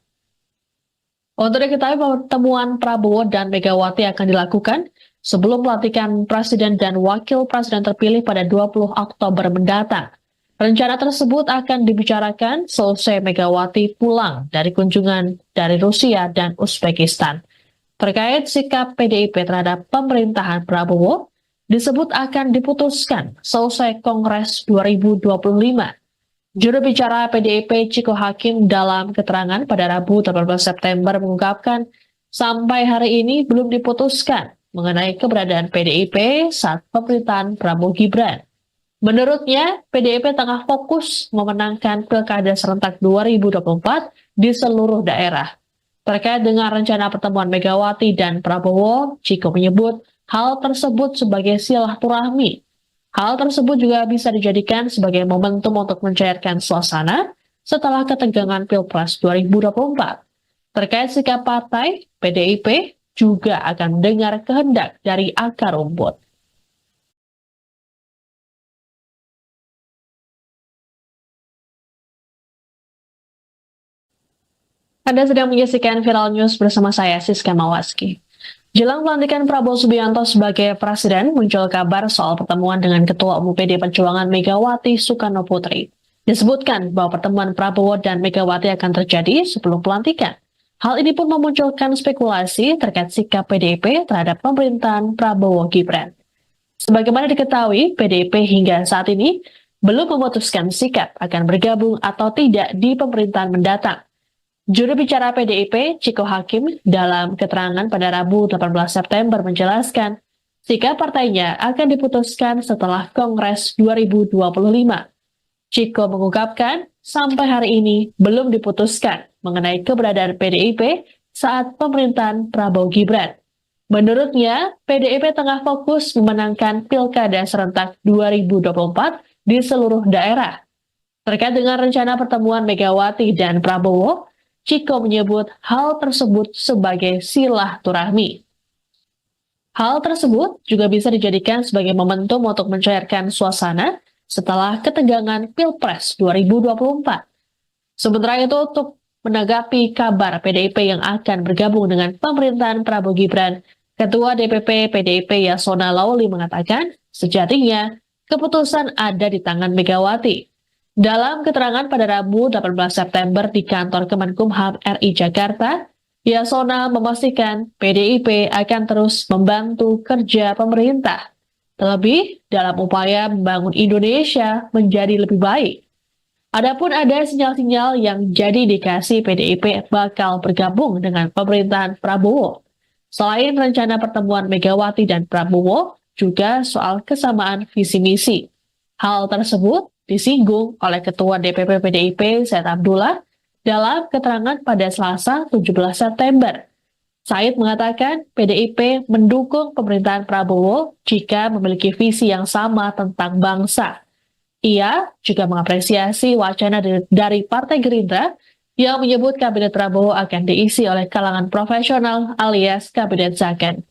Untuk diketahui bahwa pertemuan Prabowo dan Megawati akan dilakukan sebelum pelantikan Presiden dan Wakil Presiden terpilih pada 20 Oktober mendatang. Rencana tersebut akan dibicarakan selesai Megawati pulang dari kunjungan dari Rusia dan Uzbekistan. Terkait sikap PDIP terhadap pemerintahan Prabowo, disebut akan diputuskan selesai Kongres 2025. Juru bicara PDIP Ciko Hakim dalam keterangan pada Rabu 18 September mengungkapkan sampai hari ini belum diputuskan mengenai keberadaan PDIP saat pemerintahan Prabowo Gibran. Menurutnya, PDIP tengah fokus memenangkan Pilkada serentak 2024 di seluruh daerah. Terkait dengan rencana pertemuan Megawati dan Prabowo, Ciko menyebut hal tersebut sebagai silaturahmi. Hal tersebut juga bisa dijadikan sebagai momentum untuk mencairkan suasana setelah ketegangan Pilpres 2024. Terkait sikap partai, PDIP juga akan mendengar kehendak dari akar rumput. Anda sedang menyaksikan Viral News bersama saya, Siska Mawaski. Jelang pelantikan Prabowo Subianto sebagai presiden, muncul kabar soal pertemuan dengan Ketua Umum PD Perjuangan Megawati Soekarno Putri. Disebutkan bahwa pertemuan Prabowo dan Megawati akan terjadi sebelum pelantikan. Hal ini pun memunculkan spekulasi terkait sikap PDIP terhadap pemerintahan Prabowo Gibran. Sebagaimana diketahui, PDIP hingga saat ini belum memutuskan sikap akan bergabung atau tidak di pemerintahan mendatang. Juru bicara PDIP, Ciko Hakim, dalam keterangan pada Rabu 18 September menjelaskan, sikap partainya akan diputuskan setelah Kongres 2025. Ciko mengungkapkan, sampai hari ini belum diputuskan mengenai keberadaan PDIP saat pemerintahan Prabowo Gibran. Menurutnya, PDIP tengah fokus memenangkan Pilkada serentak 2024 di seluruh daerah. Terkait dengan rencana pertemuan Megawati dan Prabowo, Ciko menyebut hal tersebut sebagai silaturahmi. Hal tersebut juga bisa dijadikan sebagai momentum untuk mencairkan suasana setelah ketegangan Pilpres 2024. Sementara itu, untuk menanggapi kabar PDIP yang akan bergabung dengan pemerintahan Prabowo Gibran, Ketua DPP PDIP Yasona Lauli mengatakan, sejatinya keputusan ada di tangan Megawati. Dalam keterangan pada Rabu 18 September di kantor Kemenkumham RI Jakarta, Yasona memastikan PDIP akan terus membantu kerja pemerintah, terlebih dalam upaya membangun Indonesia menjadi lebih baik. Adapun ada sinyal-sinyal yang jadi indikasi PDIP bakal bergabung dengan pemerintahan Prabowo. Selain rencana pertemuan Megawati dan Prabowo, juga soal kesamaan visi misi. Hal tersebut disinggung oleh Ketua DPP PDIP Said Abdullah dalam keterangan pada Selasa 17 September. Said mengatakan PDIP mendukung pemerintahan Prabowo jika memiliki visi yang sama tentang bangsa. Ia juga mengapresiasi wacana dari Partai Gerindra yang menyebut Kabinet Prabowo akan diisi oleh kalangan profesional alias Kabinet Zaken.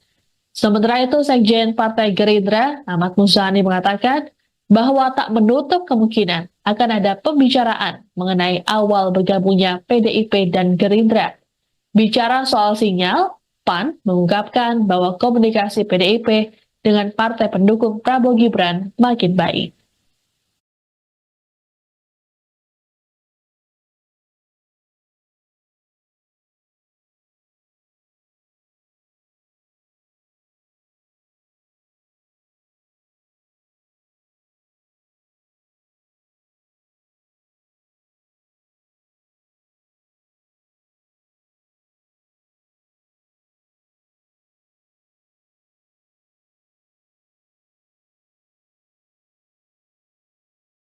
Sementara itu, Sekjen Partai Gerindra, Ahmad Muzani mengatakan bahwa tak menutup kemungkinan akan ada pembicaraan mengenai awal bergabungnya PDIP dan Gerindra. Bicara soal sinyal, PAN mengungkapkan bahwa komunikasi PDIP dengan partai pendukung Prabowo Gibran makin baik.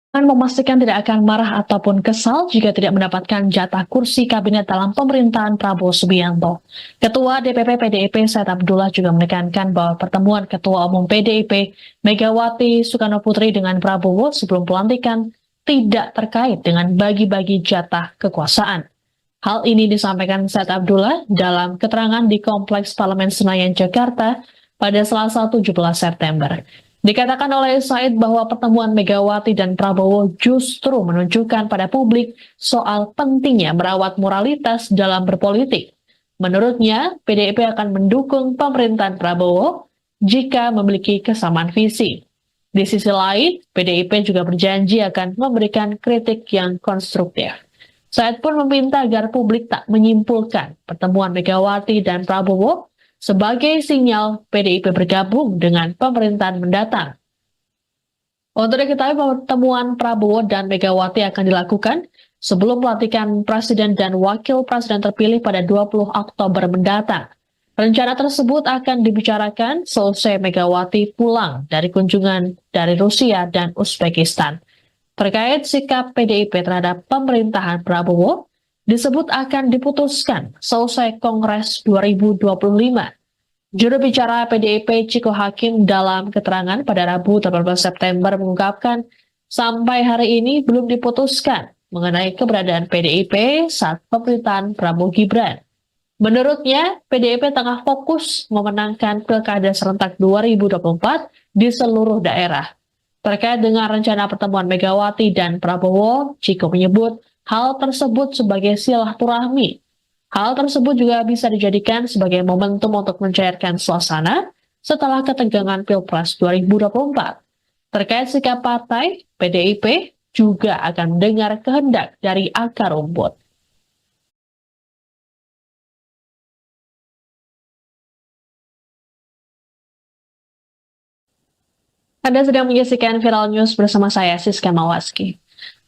Puan memastikan tidak akan marah ataupun kesal jika tidak mendapatkan jatah kursi kabinet dalam pemerintahan Prabowo Subianto. Ketua DPP PDIP Said Abdullah juga menekankan bahwa pertemuan Ketua Umum PDIP Megawati Soekarnoputri dengan Prabowo sebelum pelantikan tidak terkait dengan bagi-bagi jatah kekuasaan. Hal ini disampaikan Said Abdullah dalam keterangan di Kompleks Parlemen Senayan, Jakarta pada Selasa 17 September. Dikatakan oleh Said bahwa pertemuan Megawati dan Prabowo justru menunjukkan pada publik soal pentingnya merawat moralitas dalam berpolitik. Menurutnya, PDIP akan mendukung pemerintahan Prabowo jika memiliki kesamaan visi. Di sisi lain, PDIP juga berjanji akan memberikan kritik yang konstruktif. Said pun meminta agar publik tak menyimpulkan pertemuan Megawati dan Prabowo sebagai sinyal PDIP bergabung dengan pemerintahan mendatang. Untuk diketahui pertemuan Prabowo dan Megawati akan dilakukan sebelum pelantikan Presiden dan Wakil Presiden terpilih pada 20 Oktober mendatang. Rencana tersebut akan dibicarakan selesai Megawati pulang dari kunjungan dari Rusia dan Uzbekistan. Terkait sikap PDIP terhadap pemerintahan Prabowo, disebut akan diputuskan selesai Kongres 2025. Juru bicara PDIP Ciko Hakim dalam keterangan pada Rabu 18 September mengungkapkan, sampai hari ini belum diputuskan mengenai keberadaan PDIP saat pemerintahan Prabowo Gibran. Menurutnya, PDIP tengah fokus memenangkan Pilkada serentak 2024 di seluruh daerah. Terkait dengan rencana pertemuan Megawati dan Prabowo, Ciko menyebut hal tersebut sebagai silaturahmi. Hal tersebut juga bisa dijadikan sebagai momentum untuk mencairkan suasana setelah ketegangan Pilpres 2024. Terkait sikap partai, PDIP juga akan mendengar kehendak dari akar rumput. Anda sedang menyaksikan Viral News bersama saya, Siska Mawaski.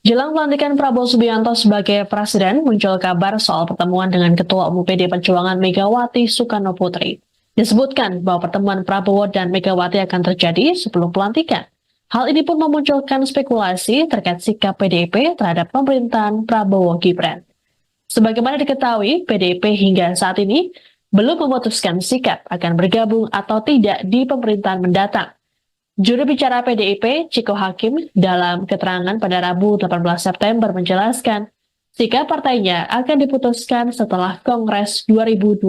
Jelang pelantikan Prabowo Subianto sebagai presiden, muncul kabar soal pertemuan dengan Ketua Umum PD Perjuangan Megawati Soekarnoputri. Disebutkan bahwa pertemuan Prabowo dan Megawati akan terjadi sebelum pelantikan. Hal ini pun memunculkan spekulasi terkait sikap PDIP terhadap pemerintahan Prabowo Gibran. Sebagaimana diketahui, PDIP hingga saat ini belum memutuskan sikap akan bergabung atau tidak di pemerintahan mendatang. Juru bicara PDIP, Ciko Hakim, dalam keterangan pada Rabu 18 September menjelaskan, sikap partainya akan diputuskan setelah Kongres 2025.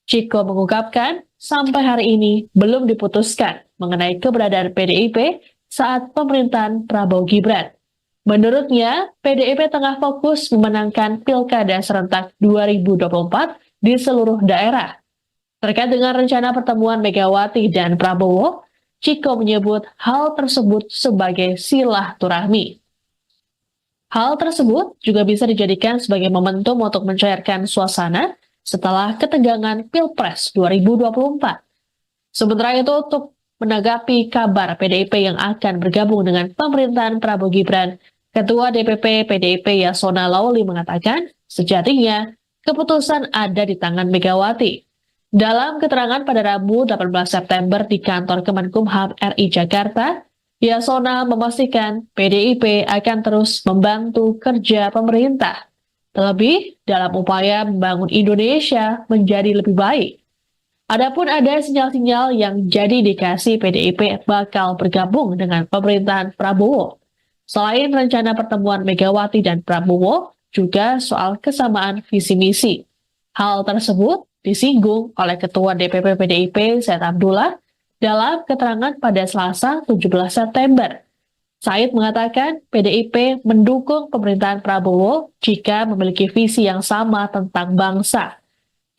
Ciko mengungkapkan, sampai hari ini belum diputuskan mengenai keberadaan PDIP saat pemerintahan Prabowo Gibran. Menurutnya, PDIP tengah fokus memenangkan Pilkada serentak 2024 di seluruh daerah. Terkait dengan rencana pertemuan Megawati dan Prabowo, Ciko menyebut hal tersebut sebagai silaturahmi. Hal tersebut juga bisa dijadikan sebagai momentum untuk mencairkan suasana setelah ketegangan Pilpres 2024. Sementara itu, untuk menanggapi kabar PDIP yang akan bergabung dengan pemerintahan Prabowo Gibran, Ketua DPP PDIP Yasona Lauli mengatakan, sejatinya keputusan ada di tangan Megawati. Dalam keterangan pada Rabu 18 September di kantor Kemenkumham RI Jakarta, Yasona memastikan PDIP akan terus membantu kerja pemerintah, terlebih dalam upaya membangun Indonesia menjadi lebih baik. Adapun ada sinyal-sinyal yang jadi indikasi PDIP bakal bergabung dengan pemerintahan Prabowo. Selain rencana pertemuan Megawati dan Prabowo, juga soal kesamaan visi misi. Hal tersebut disinggung oleh Ketua DPP PDIP Said Abdullah dalam keterangan pada Selasa 17 September. Said mengatakan PDIP mendukung pemerintahan Prabowo jika memiliki visi yang sama tentang bangsa.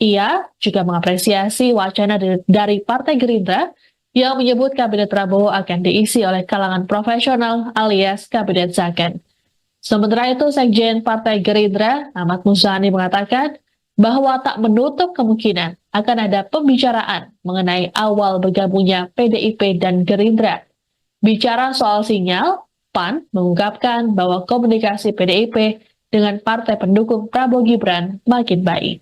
Ia juga mengapresiasi wacana dari Partai Gerindra yang menyebut Kabinet Prabowo akan diisi oleh kalangan profesional alias Kabinet Zaken. Sementara itu, Sekjen Partai Gerindra, Ahmad Muzani mengatakan bahwa tak menutup kemungkinan akan ada pembicaraan mengenai awal bergabungnya PDIP dan Gerindra. Bicara soal sinyal, PAN mengungkapkan bahwa komunikasi PDIP dengan partai pendukung Prabowo Gibran makin baik.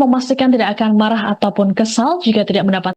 memastikan tidak akan marah ataupun kesal jika tidak mendapat